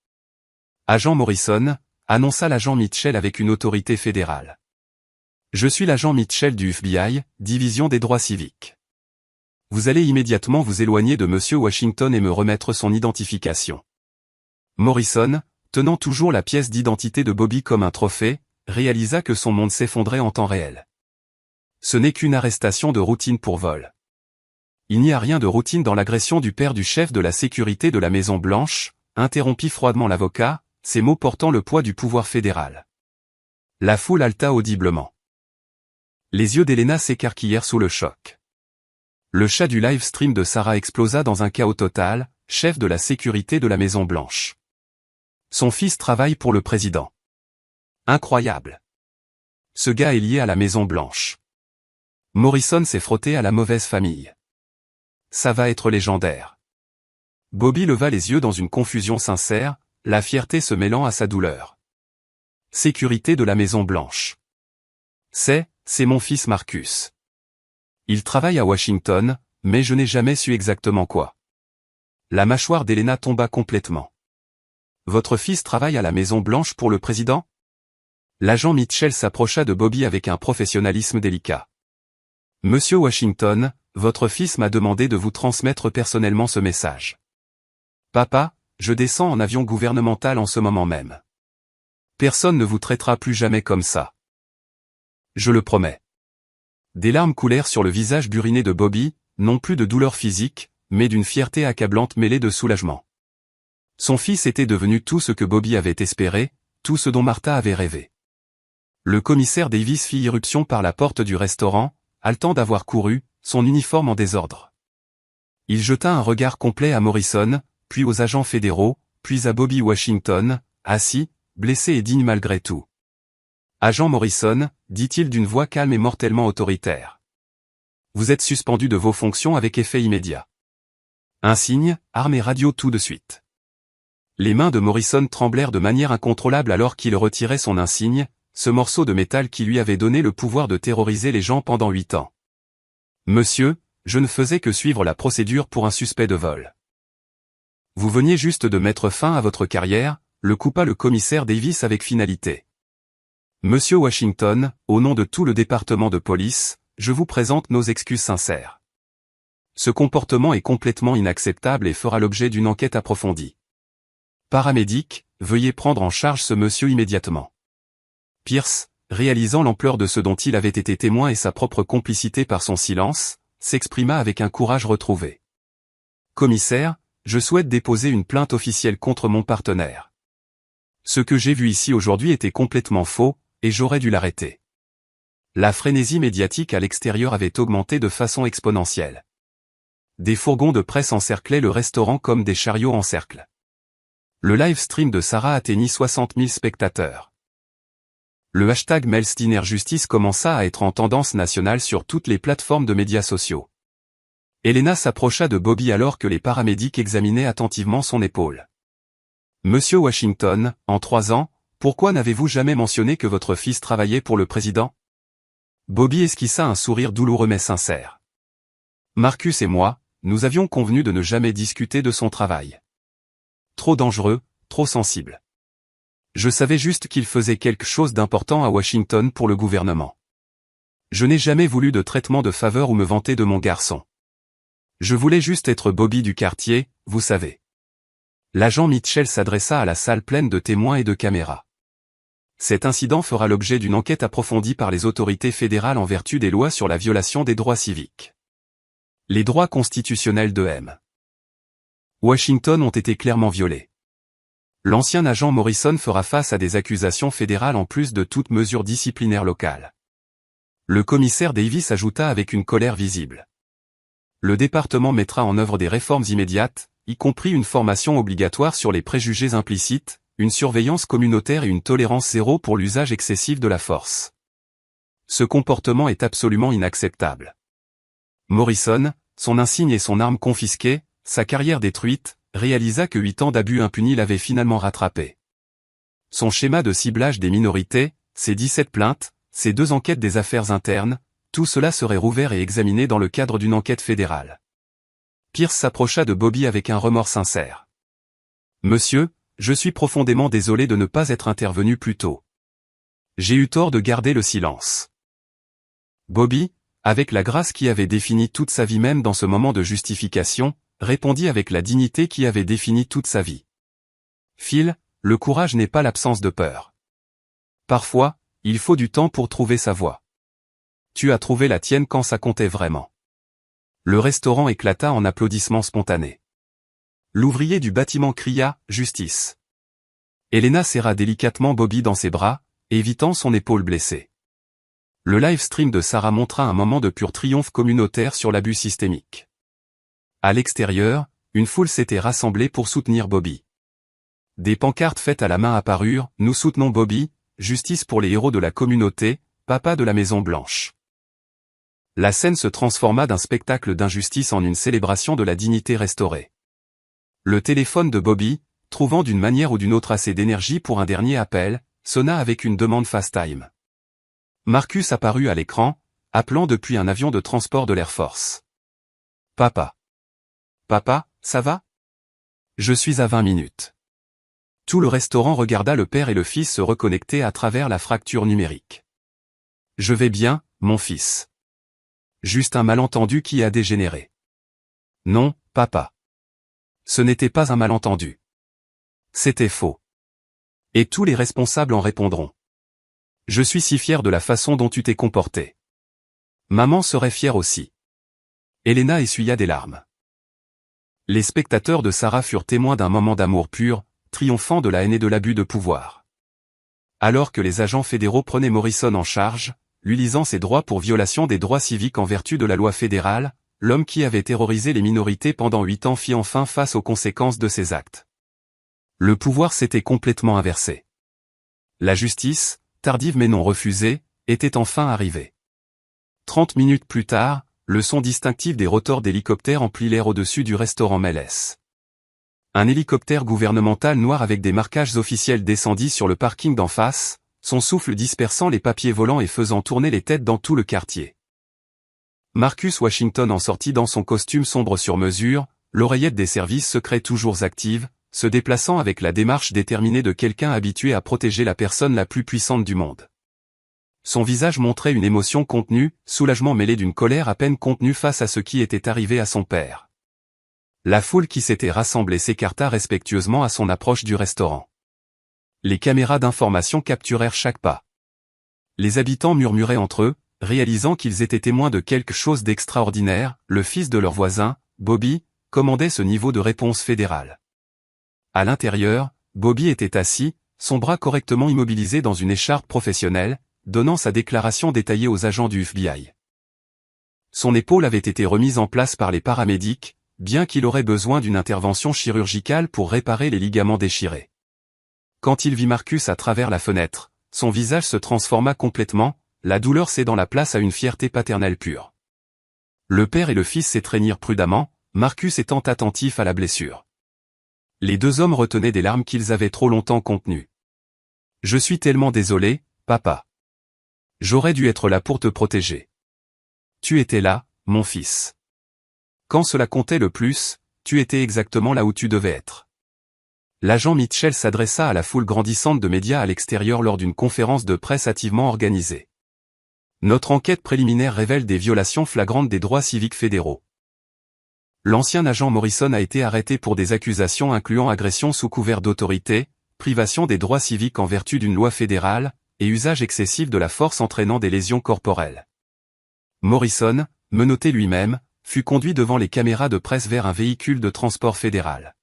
S1: Agent Morrison, annonça l'agent Mitchell avec une autorité fédérale. Je suis l'agent Mitchell du FBI, division des droits civiques. Vous allez immédiatement vous éloigner de Monsieur Washington et me remettre son identification. Morrison, tenant toujours la pièce d'identité de Bobby comme un trophée, réalisa que son monde s'effondrait en temps réel. Ce n'est qu'une arrestation de routine pour vol. Il n'y a rien de routine dans l'agression du père du chef de la sécurité de la Maison-Blanche, interrompit froidement l'avocat, ces mots portant le poids du pouvoir fédéral. La foule haleta audiblement. Les yeux d'Elena s'écarquillèrent sous le choc. Le chat du live stream de Sarah explosa dans un chaos total, chef de la sécurité de la Maison-Blanche. Son fils travaille pour le président. Incroyable. Ce gars est lié à la Maison-Blanche. Morrison s'est frotté à la mauvaise famille. Ça va être légendaire. Bobby leva les yeux dans une confusion sincère, la fierté se mêlant à sa douleur. Sécurité de la Maison-Blanche. C'est mon fils Marcus. Il travaille à Washington, mais je n'ai jamais su exactement quoi. La mâchoire d'Elena tomba complètement. Votre fils travaille à la Maison-Blanche pour le président? L'agent Mitchell s'approcha de Bobby avec un professionnalisme délicat. Monsieur Washington, votre fils m'a demandé de vous transmettre personnellement ce message. Papa, je descends en avion gouvernemental en ce moment même. Personne ne vous traitera plus jamais comme ça. Je le promets. Des larmes coulèrent sur le visage buriné de Bobby, non plus de douleur physique, mais d'une fierté accablante mêlée de soulagement. Son fils était devenu tout ce que Bobby avait espéré, tout ce dont Martha avait rêvé. Le commissaire Davis fit irruption par la porte du restaurant, haletant d'avoir couru, son uniforme en désordre. Il jeta un regard complet à Morrison, puis aux agents fédéraux, puis à Bobby Washington, assis, blessé et digne malgré tout. Agent Morrison, dit-il d'une voix calme et mortellement autoritaire. Vous êtes suspendu de vos fonctions avec effet immédiat. Un signe, arme et radio tout de suite. Les mains de Morrison tremblèrent de manière incontrôlable alors qu'il retirait son insigne, ce morceau de métal qui lui avait donné le pouvoir de terroriser les gens pendant 8 ans. Monsieur, je ne faisais que suivre la procédure pour un suspect de vol. Vous veniez juste de mettre fin à votre carrière, le coupa le commissaire Davis avec finalité. Monsieur Washington, au nom de tout le département de police, je vous présente nos excuses sincères. Ce comportement est complètement inacceptable et fera l'objet d'une enquête approfondie. Paramédic, veuillez prendre en charge ce monsieur immédiatement. Pierce, réalisant l'ampleur de ce dont il avait été témoin et sa propre complicité par son silence, s'exprima avec un courage retrouvé. Commissaire, je souhaite déposer une plainte officielle contre mon partenaire. Ce que j'ai vu ici aujourd'hui était complètement faux, et j'aurais dû l'arrêter. La frénésie médiatique à l'extérieur avait augmenté de façon exponentielle. Des fourgons de presse encerclaient le restaurant comme des chariots en cercle. Le live stream de Sarah atteignit 60 000 spectateurs. Le hashtag #MelsDinnerJustice commença à être en tendance nationale sur toutes les plateformes de médias sociaux. Elena s'approcha de Bobby alors que les paramédics examinaient attentivement son épaule. « Monsieur Washington, en 3 ans, pourquoi n'avez-vous jamais mentionné que votre fils travaillait pour le président ?» Bobby esquissa un sourire douloureux mais sincère. « Marcus et moi, nous avions convenu de ne jamais discuter de son travail. Trop dangereux, trop sensible. Je savais juste qu'il faisait quelque chose d'important à Washington pour le gouvernement. Je n'ai jamais voulu de traitement de faveur ou me vanter de mon garçon. Je voulais juste être Bobby du quartier, vous savez. » L'agent Mitchell s'adressa à la salle pleine de témoins et de caméras. Cet incident fera l'objet d'une enquête approfondie par les autorités fédérales en vertu des lois sur la violation des droits civiques. Les droits constitutionnels de M. Washington ont été clairement violés. L'ancien agent Morrison fera face à des accusations fédérales en plus de toute mesure disciplinaire locale. Le commissaire Davis ajouta avec une colère visible. Le département mettra en œuvre des réformes immédiates, y compris une formation obligatoire sur les préjugés implicites, une surveillance communautaire et une tolérance zéro pour l'usage excessif de la force. Ce comportement est absolument inacceptable. Morrison, son insigne et son arme confisquées, sa carrière détruite, réalisa que 8 ans d'abus impunis l'avaient finalement rattrapé. Son schéma de ciblage des minorités, ses 17 plaintes, ses 2 enquêtes des affaires internes, tout cela serait rouvert et examiné dans le cadre d'une enquête fédérale. Pierce s'approcha de Bobby avec un remords sincère. « Monsieur, je suis profondément désolé de ne pas être intervenu plus tôt. J'ai eu tort de garder le silence. » Bobby, avec la grâce qui avait défini toute sa vie même dans ce moment de justification, répondit avec la dignité qui avait défini toute sa vie. « Phil, le courage n'est pas l'absence de peur. Parfois, il faut du temps pour trouver sa voie. Tu as trouvé la tienne quand ça comptait vraiment. » Le restaurant éclata en applaudissements spontanés. L'ouvrier du bâtiment cria « Justice !» Elena serra délicatement Bobby dans ses bras, évitant son épaule blessée. Le live stream de Sarah montra un moment de pur triomphe communautaire sur l'abus systémique. À l'extérieur, une foule s'était rassemblée pour soutenir Bobby. Des pancartes faites à la main apparurent « Nous soutenons Bobby, justice pour les héros de la communauté, papa de la Maison Blanche ». La scène se transforma d'un spectacle d'injustice en une célébration de la dignité restaurée. Le téléphone de Bobby, trouvant d'une manière ou d'une autre assez d'énergie pour un dernier appel, sonna avec une demande FaceTime. Marcus apparut à l'écran, appelant depuis un avion de transport de l'Air Force. « Papa. Papa, ça va ? Je suis à 20 minutes. » Tout le restaurant regarda le père et le fils se reconnecter à travers la fracture numérique. « Je vais bien, mon fils. Juste un malentendu qui a dégénéré. »« Non, papa. Ce n'était pas un malentendu. C'était faux. Et tous les responsables en répondront. Je suis si fier de la façon dont tu t'es comporté. Maman serait fière aussi. » Elena essuya des larmes. Les spectateurs de Sarah furent témoins d'un moment d'amour pur, triomphant de la haine et de l'abus de pouvoir. Alors que les agents fédéraux prenaient Morrison en charge, lui lisant ses droits pour violation des droits civiques en vertu de la loi fédérale, l'homme qui avait terrorisé les minorités pendant 8 ans fit enfin face aux conséquences de ses actes. Le pouvoir s'était complètement inversé. La justice, tardive mais non refusée, était enfin arrivée. 30 minutes plus tard, le son distinctif des rotors d'hélicoptères emplit l'air au-dessus du restaurant Melles. Un hélicoptère gouvernemental noir avec des marquages officiels descendit sur le parking d'en face, son souffle dispersant les papiers volants et faisant tourner les têtes dans tout le quartier. Marcus Washington en sortit dans son costume sombre sur mesure, l'oreillette des services secrets toujours active, se déplaçant avec la démarche déterminée de quelqu'un habitué à protéger la personne la plus puissante du monde. Son visage montrait une émotion contenue, soulagement mêlé d'une colère à peine contenue face à ce qui était arrivé à son père. La foule qui s'était rassemblée s'écarta respectueusement à son approche du restaurant. Les caméras d'information capturèrent chaque pas. Les habitants murmuraient entre eux, réalisant qu'ils étaient témoins de quelque chose d'extraordinaire, le fils de leur voisin, Bobby, commandait ce niveau de réponse fédérale. À l'intérieur, Bobby était assis, son bras correctement immobilisé dans une écharpe professionnelle, donnant sa déclaration détaillée aux agents du FBI. Son épaule avait été remise en place par les paramédics, bien qu'il aurait besoin d'une intervention chirurgicale pour réparer les ligaments déchirés. Quand il vit Marcus à travers la fenêtre, son visage se transforma complètement, la douleur cédant la place à une fierté paternelle pure. Le père et le fils s'étreignirent prudemment, Marcus étant attentif à la blessure. Les deux hommes retenaient des larmes qu'ils avaient trop longtemps contenues. « Je suis tellement désolé, papa. J'aurais dû être là pour te protéger. Tu étais là, mon fils. Quand cela comptait le plus, tu étais exactement là où tu devais être. » L'agent Mitchell s'adressa à la foule grandissante de médias à l'extérieur lors d'une conférence de presse hâtivement organisée. Notre enquête préliminaire révèle des violations flagrantes des droits civiques fédéraux. L'ancien agent Morrison a été arrêté pour des accusations incluant agression sous couvert d'autorité, privation des droits civiques en vertu d'une loi fédérale, et usage excessif de la force entraînant des lésions corporelles. Morrison, menotté lui-même, fut conduit devant les caméras de presse vers un véhicule de transport fédéral.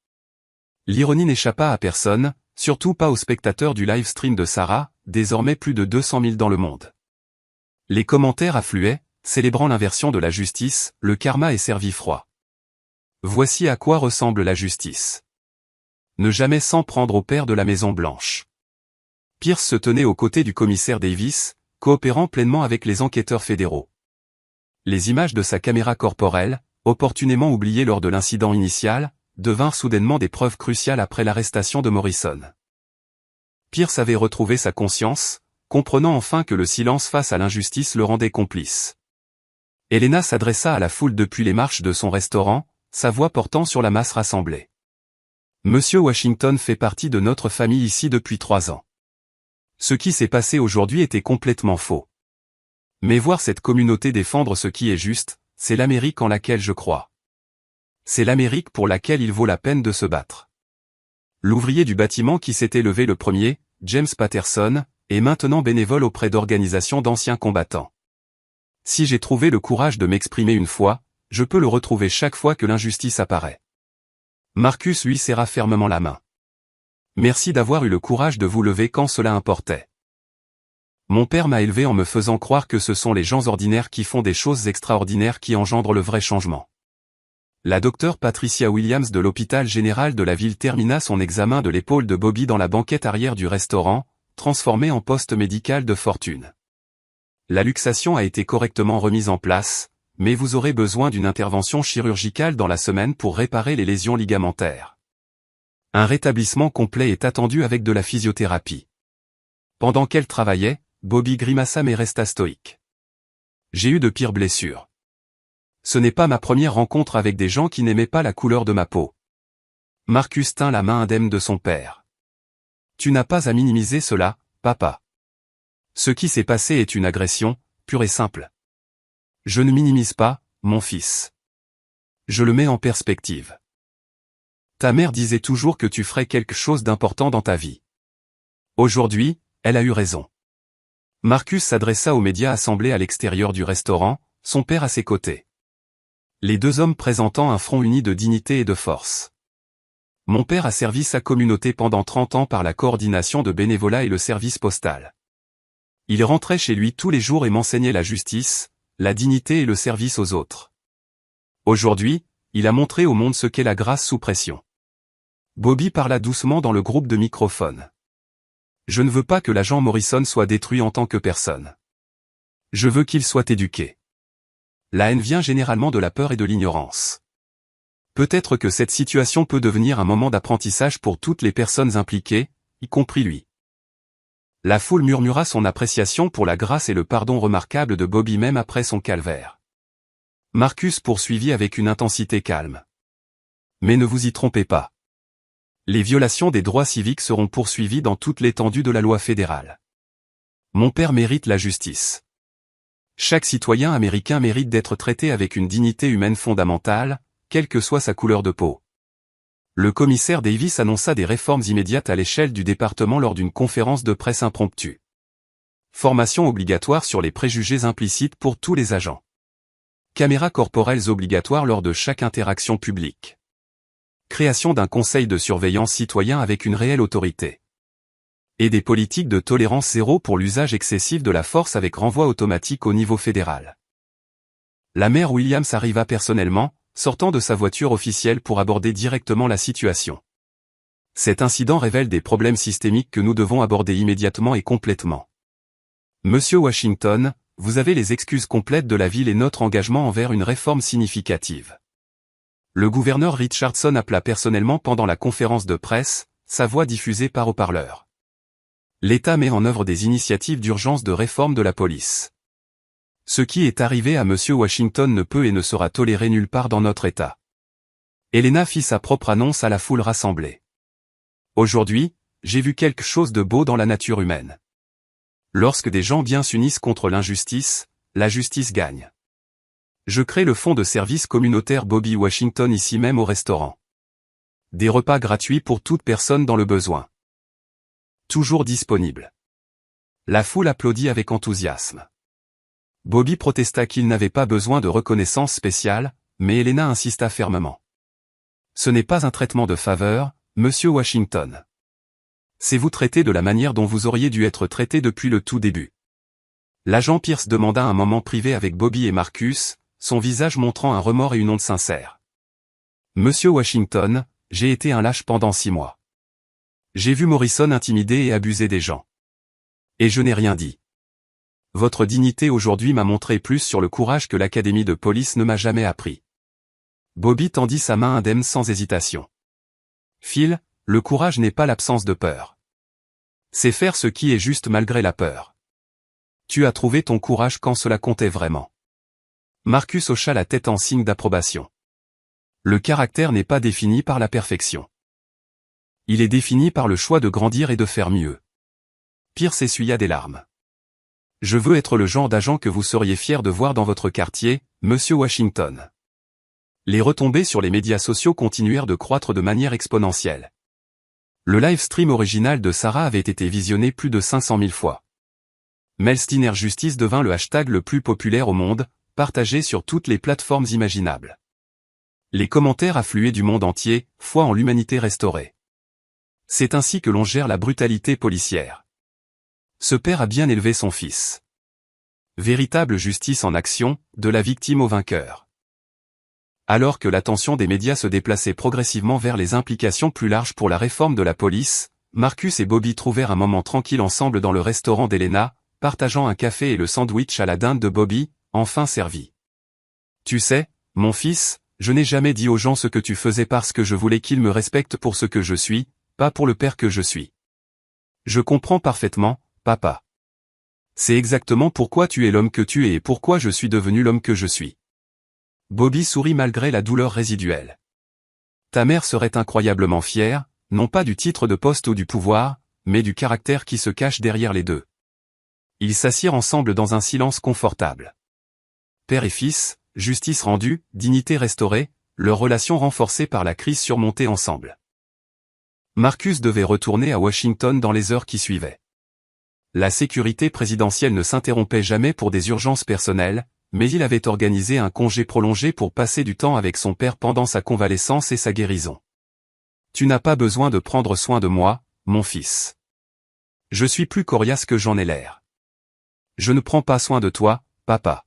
S1: L'ironie n'échappa à personne, surtout pas aux spectateurs du live stream de Sarah, désormais plus de 200 000 dans le monde. Les commentaires affluaient, célébrant l'inversion de la justice, le karma est servi froid. Voici à quoi ressemble la justice. Ne jamais s'en prendre au père de la Maison Blanche. Pierce se tenait aux côtés du commissaire Davis, coopérant pleinement avec les enquêteurs fédéraux. Les images de sa caméra corporelle, opportunément oubliées lors de l'incident initial, devinrent soudainement des preuves cruciales après l'arrestation de Morrison. Pierce avait retrouvé sa conscience, comprenant enfin que le silence face à l'injustice le rendait complice. Helena s'adressa à la foule depuis les marches de son restaurant, sa voix portant sur la masse rassemblée. Monsieur Washington fait partie de notre famille ici depuis 3 ans. Ce qui s'est passé aujourd'hui était complètement faux. Mais voir cette communauté défendre ce qui est juste, c'est l'Amérique en laquelle je crois. C'est l'Amérique pour laquelle il vaut la peine de se battre. L'ouvrier du bâtiment qui s'était levé le premier, James Patterson, est maintenant bénévole auprès d'organisations d'anciens combattants. Si j'ai trouvé le courage de m'exprimer une fois, je peux le retrouver chaque fois que l'injustice apparaît. Marcus lui serra fermement la main. Merci d'avoir eu le courage de vous lever quand cela importait. Mon père m'a élevé en me faisant croire que ce sont les gens ordinaires qui font des choses extraordinaires qui engendrent le vrai changement. La docteure Patricia Williams de l'hôpital général de la ville termina son examen de l'épaule de Bobby dans la banquette arrière du restaurant, transformé en poste médical de fortune. La luxation a été correctement remise en place, mais vous aurez besoin d'une intervention chirurgicale dans la semaine pour réparer les lésions ligamentaires. Un rétablissement complet est attendu avec de la physiothérapie. Pendant qu'elle travaillait, Bobby grimaça mais resta stoïque. J'ai eu de pires blessures. Ce n'est pas ma première rencontre avec des gens qui n'aimaient pas la couleur de ma peau. Marcus tint la main indemne de son père. Tu n'as pas à minimiser cela, papa. Ce qui s'est passé est une agression, pure et simple. Je ne minimise pas, mon fils. Je le mets en perspective. Ta mère disait toujours que tu ferais quelque chose d'important dans ta vie. Aujourd'hui, elle a eu raison. Marcus s'adressa aux médias assemblés à l'extérieur du restaurant, son père à ses côtés. Les deux hommes présentant un front uni de dignité et de force. Mon père a servi sa communauté pendant 30 ans par la coordination de bénévolat et le service postal. Il rentrait chez lui tous les jours et m'enseignait la justice, la dignité et le service aux autres. Aujourd'hui, il a montré au monde ce qu'est la grâce sous pression. Bobby parla doucement dans le groupe de microphones. Je ne veux pas que l'agent Morrison soit détruit en tant que personne. Je veux qu'il soit éduqué. La haine vient généralement de la peur et de l'ignorance. Peut-être que cette situation peut devenir un moment d'apprentissage pour toutes les personnes impliquées, y compris lui. La foule murmura son appréciation pour la grâce et le pardon remarquable de Bobby même après son calvaire. Marcus poursuivit avec une intensité calme. Mais ne vous y trompez pas. Les violations des droits civiques seront poursuivies dans toute l'étendue de la loi fédérale. Mon père mérite la justice. Chaque citoyen américain mérite d'être traité avec une dignité humaine fondamentale, quelle que soit sa couleur de peau. Le commissaire Davis annonça des réformes immédiates à l'échelle du département lors d'une conférence de presse impromptue. Formation obligatoire sur les préjugés implicites pour tous les agents. Caméras corporelles obligatoires lors de chaque interaction publique. Création d'un conseil de surveillance citoyen avec une réelle autorité. Et des politiques de tolérance zéro pour l'usage excessif de la force avec renvoi automatique au niveau fédéral. La maire Williams arriva personnellement, sortant de sa voiture officielle pour aborder directement la situation. Cet incident révèle des problèmes systémiques que nous devons aborder immédiatement et complètement. Monsieur Washington, vous avez les excuses complètes de la ville et notre engagement envers une réforme significative. Le gouverneur Richardson appela personnellement pendant la conférence de presse, sa voix diffusée par haut-parleur. L'État met en œuvre des initiatives d'urgence de réforme de la police. Ce qui est arrivé à Monsieur Washington ne peut et ne sera toléré nulle part dans notre État. Helena fit sa propre annonce à la foule rassemblée. Aujourd'hui, j'ai vu quelque chose de beau dans la nature humaine. Lorsque des gens bien s'unissent contre l'injustice, la justice gagne. Je crée le fonds de service communautaire Bobby Washington ici même au restaurant. Des repas gratuits pour toute personne dans le besoin. Toujours disponible. La foule applaudit avec enthousiasme. Bobby protesta qu'il n'avait pas besoin de reconnaissance spéciale, mais Helena insista fermement. Ce n'est pas un traitement de faveur, Monsieur Washington. C'est vous traiter de la manière dont vous auriez dû être traité depuis le tout début. L'agent Pierce demanda un moment privé avec Bobby et Marcus, son visage montrant un remords et une honte sincère. Monsieur Washington, j'ai été un lâche pendant 6 mois. J'ai vu Morrison intimider et abuser des gens. Et je n'ai rien dit. Votre dignité aujourd'hui m'a montré plus sur le courage que l'académie de police ne m'a jamais appris. Bobby tendit sa main indemne sans hésitation. Phil, le courage n'est pas l'absence de peur. C'est faire ce qui est juste malgré la peur. Tu as trouvé ton courage quand cela comptait vraiment. Marcus hocha la tête en signe d'approbation. Le caractère n'est pas défini par la perfection. Il est défini par le choix de grandir et de faire mieux. Pierce essuya des larmes. Je veux être le genre d'agent que vous seriez fier de voir dans votre quartier, Monsieur Washington. Les retombées sur les médias sociaux continuèrent de croître de manière exponentielle. Le live stream original de Sarah avait été visionné plus de 500 000 fois. Melstiner Justice devint le hashtag le plus populaire au monde, partagé sur toutes les plateformes imaginables. Les commentaires affluaient du monde entier, foi en l'humanité restaurée. C'est ainsi que l'on gère la brutalité policière. Ce père a bien élevé son fils. Véritable justice en action, de la victime au vainqueur. Alors que l'attention des médias se déplaçait progressivement vers les implications plus larges pour la réforme de la police, Marcus et Bobby trouvèrent un moment tranquille ensemble dans le restaurant d'Helena, partageant un café et le sandwich à la dinde de Bobby, enfin servi. Tu sais, mon fils, je n'ai jamais dit aux gens ce que tu faisais parce que je voulais qu'ils me respectent pour ce que je suis, pas pour le père que je suis. Je comprends parfaitement, papa. C'est exactement pourquoi tu es l'homme que tu es et pourquoi je suis devenu l'homme que je suis. Bobby sourit malgré la douleur résiduelle. Ta mère serait incroyablement fière, non pas du titre de poste ou du pouvoir, mais du caractère qui se cache derrière les deux. Ils s'assirent ensemble dans un silence confortable. Père et fils, justice rendue, dignité restaurée, leur relation renforcée par la crise surmontée ensemble. Marcus devait retourner à Washington dans les heures qui suivaient. La sécurité présidentielle ne s'interrompait jamais pour des urgences personnelles, mais il avait organisé un congé prolongé pour passer du temps avec son père pendant sa convalescence et sa guérison. Tu n'as pas besoin de prendre soin de moi, mon fils. Je suis plus coriace que j'en ai l'air. Je ne prends pas soin de toi, papa.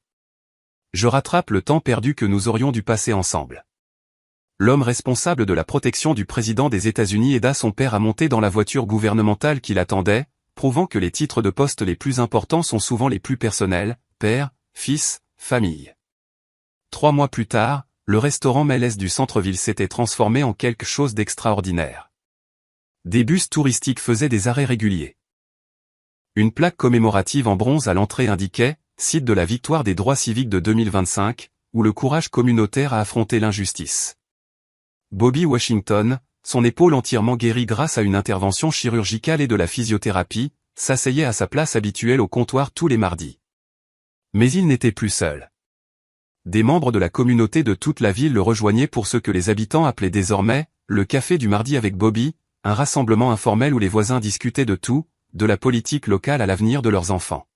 S1: Je rattrape le temps perdu que nous aurions dû passer ensemble. L'homme responsable de la protection du président des États-Unis aida son père à monter dans la voiture gouvernementale qui l'attendait, prouvant que les titres de poste les plus importants sont souvent les plus personnels, père, fils, famille. 3 mois plus tard, le restaurant Mel's du centre-ville s'était transformé en quelque chose d'extraordinaire. Des bus touristiques faisaient des arrêts réguliers. Une plaque commémorative en bronze à l'entrée indiquait « Site de la victoire des droits civiques de 2025 », où le courage communautaire a affronté l'injustice. Bobby Washington, son épaule entièrement guérie grâce à une intervention chirurgicale et de la physiothérapie, s'asseyait à sa place habituelle au comptoir tous les mardis. Mais il n'était plus seul. Des membres de la communauté de toute la ville le rejoignaient pour ce que les habitants appelaient désormais « le café du mardi avec Bobby », un rassemblement informel où les voisins discutaient de tout, de la politique locale à l'avenir de leurs enfants.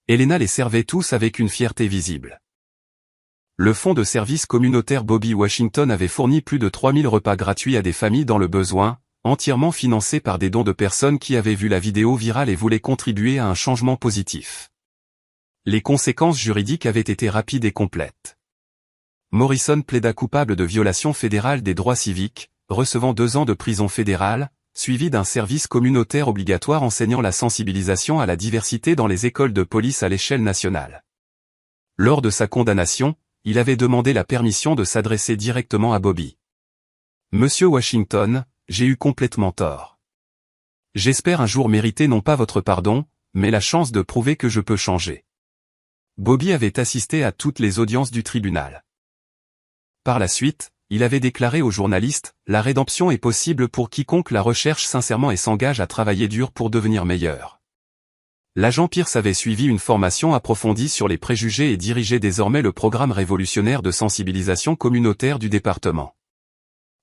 S1: Helena les servait tous avec une fierté visible. Le fonds de service communautaire Bobby Washington avait fourni plus de 3000 repas gratuits à des familles dans le besoin, entièrement financés par des dons de personnes qui avaient vu la vidéo virale et voulaient contribuer à un changement positif. Les conséquences juridiques avaient été rapides et complètes. Morrison plaida coupable de violation fédérale des droits civiques, recevant 2 ans de prison fédérale, suivi d'un service communautaire obligatoire enseignant la sensibilisation à la diversité dans les écoles de police à l'échelle nationale. Lors de sa condamnation, il avait demandé la permission de s'adresser directement à Bobby. Monsieur Washington, j'ai eu complètement tort. J'espère un jour mériter non pas votre pardon, mais la chance de prouver que je peux changer. Bobby avait assisté à toutes les audiences du tribunal. Par la suite, il avait déclaré aux journalistes, « La rédemption est possible pour quiconque la recherche sincèrement et s'engage à travailler dur pour devenir meilleur. » L'agent Pierce avait suivi une formation approfondie sur les préjugés et dirigeait désormais le programme révolutionnaire de sensibilisation communautaire du département.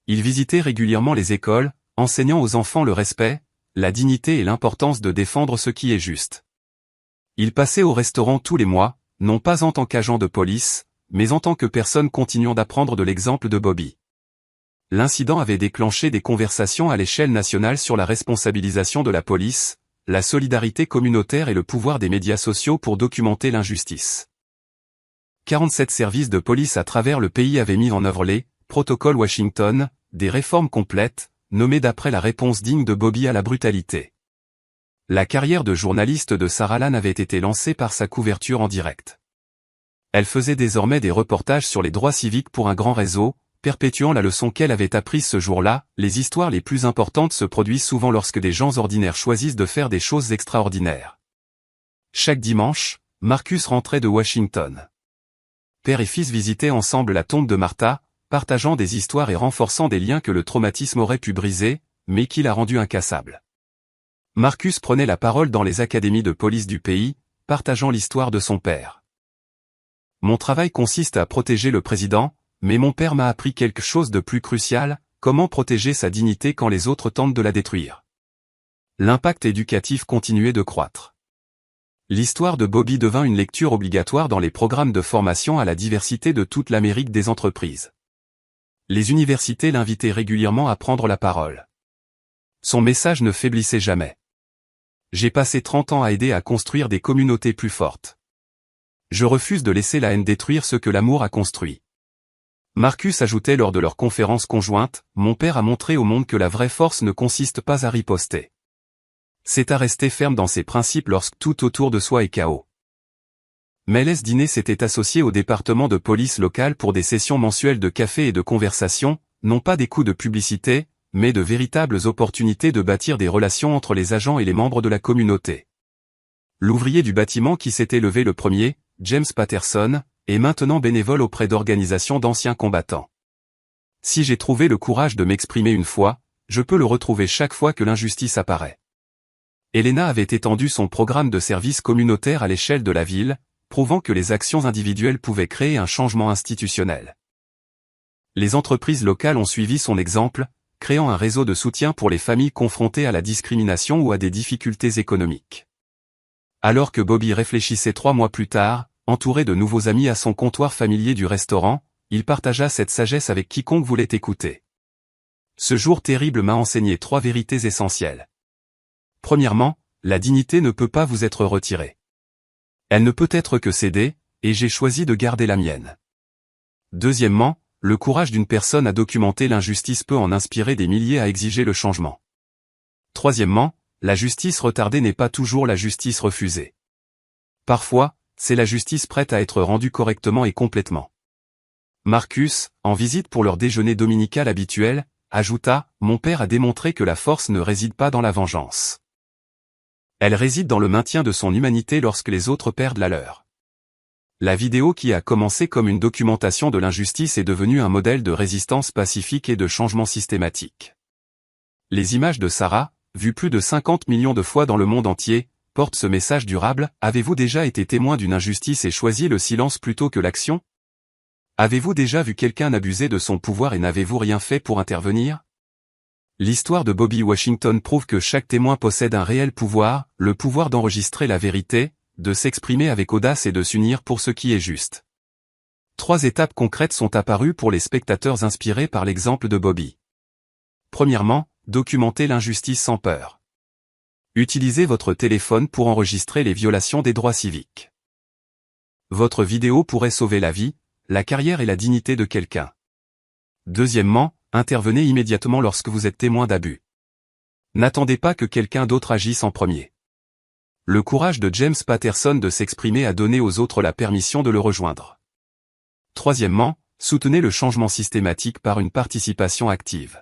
S1: Il visitait régulièrement les écoles, enseignant aux enfants le respect, la dignité et l'importance de défendre ce qui est juste. Il passait au restaurant tous les mois, non pas en tant qu'agent de police, mais en tant que personne continuant d'apprendre de l'exemple de Bobby. L'incident avait déclenché des conversations à l'échelle nationale sur la responsabilisation de la police, la solidarité communautaire et le pouvoir des médias sociaux pour documenter l'injustice. 47 services de police à travers le pays avaient mis en œuvre les protocoles Washington, des réformes complètes, nommées d'après la réponse digne de Bobby à la brutalité. La carrière de journaliste de Sarah Lane avait été lancée par sa couverture en direct. Elle faisait désormais des reportages sur les droits civiques pour un grand réseau, perpétuant la leçon qu'elle avait apprise ce jour-là. Les histoires les plus importantes se produisent souvent lorsque des gens ordinaires choisissent de faire des choses extraordinaires. Chaque dimanche, Marcus rentrait de Washington. Père et fils visitaient ensemble la tombe de Martha, partageant des histoires et renforçant des liens que le traumatisme aurait pu briser, mais qui l'a rendu incassable. Marcus prenait la parole dans les académies de police du pays, partageant l'histoire de son père. Mon travail consiste à protéger le président, mais mon père m'a appris quelque chose de plus crucial, comment protéger sa dignité quand les autres tentent de la détruire. L'impact éducatif continuait de croître. L'histoire de Bobby devint une lecture obligatoire dans les programmes de formation à la diversité de toute l'Amérique des entreprises. Les universités l'invitaient régulièrement à prendre la parole. Son message ne faiblissait jamais. J'ai passé 30 ans à aider à construire des communautés plus fortes. Je refuse de laisser la haine détruire ce que l'amour a construit. Marcus ajoutait lors de leur conférence conjointe, « Mon père a montré au monde que la vraie force ne consiste pas à riposter. C'est à rester ferme dans ses principes lorsque tout autour de soi est chaos. » Meles Diné s'était associé au département de police local pour des sessions mensuelles de café et de conversation, non pas des coups de publicité, mais de véritables opportunités de bâtir des relations entre les agents et les membres de la communauté. L'ouvrier du bâtiment qui s'était levé le premier, James Patterson, est maintenant bénévole auprès d'organisations d'anciens combattants. Si j'ai trouvé le courage de m'exprimer une fois, je peux le retrouver chaque fois que l'injustice apparaît. Elena avait étendu son programme de service communautaire à l'échelle de la ville, prouvant que les actions individuelles pouvaient créer un changement institutionnel. Les entreprises locales ont suivi son exemple, créant un réseau de soutien pour les familles confrontées à la discrimination ou à des difficultés économiques. Alors que Bobby réfléchissait 3 mois plus tard, entouré de nouveaux amis à son comptoir familier du restaurant, il partagea cette sagesse avec quiconque voulait écouter. Ce jour terrible m'a enseigné 3 vérités essentielles. Premièrement, la dignité ne peut pas vous être retirée. Elle ne peut être que cédée, et j'ai choisi de garder la mienne. Deuxièmement, le courage d'une personne à documenter l'injustice peut en inspirer des milliers à exiger le changement. Troisièmement, la justice retardée n'est pas toujours la justice refusée. Parfois, c'est la justice prête à être rendue correctement et complètement. Marcus, en visite pour leur déjeuner dominical habituel, ajouta, « Mon père a démontré que la force ne réside pas dans la vengeance. Elle réside dans le maintien de son humanité lorsque les autres perdent la leur. » La vidéo qui a commencé comme une documentation de l'injustice est devenue un modèle de résistance pacifique et de changement systématique. Les images de Sarah, vues plus de 50 millions de fois dans le monde entier, portent ce message durable. Avez-vous déjà été témoin d'une injustice et choisi le silence plutôt que l'action? Avez-vous déjà vu quelqu'un abuser de son pouvoir et n'avez-vous rien fait pour intervenir? L'histoire de Bobby Washington prouve que chaque témoin possède un réel pouvoir, le pouvoir d'enregistrer la vérité, de s'exprimer avec audace et de s'unir pour ce qui est juste. 3 étapes concrètes sont apparues pour les spectateurs inspirés par l'exemple de Bobby. Premièrement, documentez l'injustice sans peur. Utilisez votre téléphone pour enregistrer les violations des droits civiques. Votre vidéo pourrait sauver la vie, la carrière et la dignité de quelqu'un. Deuxièmement, intervenez immédiatement lorsque vous êtes témoin d'abus. N'attendez pas que quelqu'un d'autre agisse en premier. Le courage de James Patterson de s'exprimer a donné aux autres la permission de le rejoindre. Troisièmement, soutenez le changement systématique par une participation active.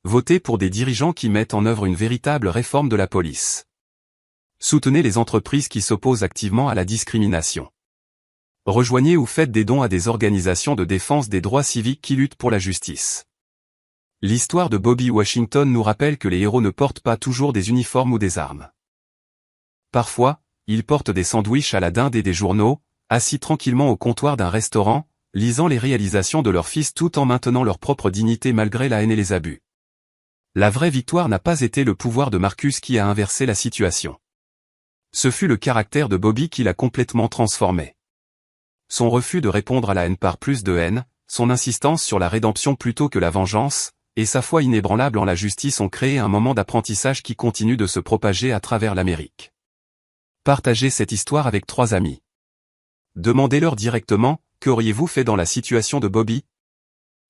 S1: Votez pour des dirigeants qui mettent en œuvre une véritable réforme de la police. Soutenez les entreprises qui s'opposent activement à la discrimination. Rejoignez ou faites des dons à des organisations de défense des droits civiques qui luttent pour la justice. L'histoire de Bobby Washington nous rappelle que les héros ne portent pas toujours des uniformes ou des armes. Parfois, ils portent des sandwichs à la dinde et des journaux, assis tranquillement au comptoir d'un restaurant, lisant les réalisations de leur fils tout en maintenant leur propre dignité malgré la haine et les abus. La vraie victoire n'a pas été le pouvoir de Marcus qui a inversé la situation. Ce fut le caractère de Bobby qui l'a complètement transformé. Son refus de répondre à la haine par plus de haine, son insistance sur la rédemption plutôt que la vengeance, et sa foi inébranlable en la justice ont créé un moment d'apprentissage qui continue de se propager à travers l'Amérique. Partagez cette histoire avec 3 amis. Demandez-leur directement, qu'auriez-vous fait dans la situation de Bobby?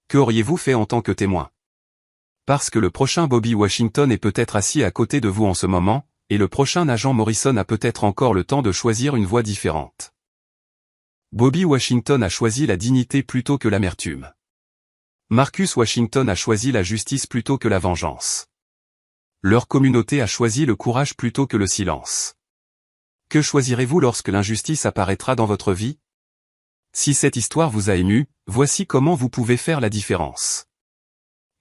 S1: Qu'auriez-vous fait en tant que témoin? Parce que le prochain Bobby Washington est peut-être assis à côté de vous en ce moment, et le prochain agent Morrison a peut-être encore le temps de choisir une voie différente. Bobby Washington a choisi la dignité plutôt que l'amertume. Marcus Washington a choisi la justice plutôt que la vengeance. Leur communauté a choisi le courage plutôt que le silence. Que choisirez-vous lorsque l'injustice apparaîtra dans votre vie? Si cette histoire vous a ému, voici comment vous pouvez faire la différence.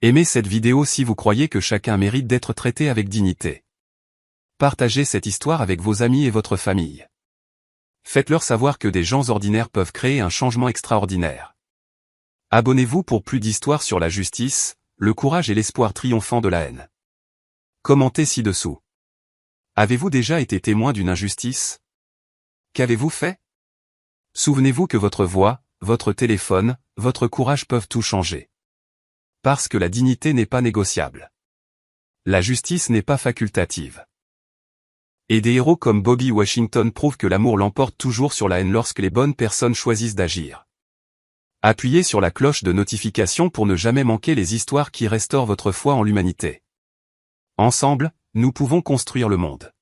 S1: Aimez cette vidéo si vous croyez que chacun mérite d'être traité avec dignité. Partagez cette histoire avec vos amis et votre famille. Faites-leur savoir que des gens ordinaires peuvent créer un changement extraordinaire. Abonnez-vous pour plus d'histoires sur la justice, le courage et l'espoir triomphant de la haine. Commentez ci-dessous. Avez-vous déjà été témoin d'une injustice? Qu'avez-vous fait? Souvenez-vous que votre voix, votre téléphone, votre courage peuvent tout changer. Parce que la dignité n'est pas négociable. La justice n'est pas facultative. Et des héros comme Bobby Washington prouvent que l'amour l'emporte toujours sur la haine lorsque les bonnes personnes choisissent d'agir. Appuyez sur la cloche de notification pour ne jamais manquer les histoires qui restaurent votre foi en l'humanité. Ensemble, nous pouvons construire le monde.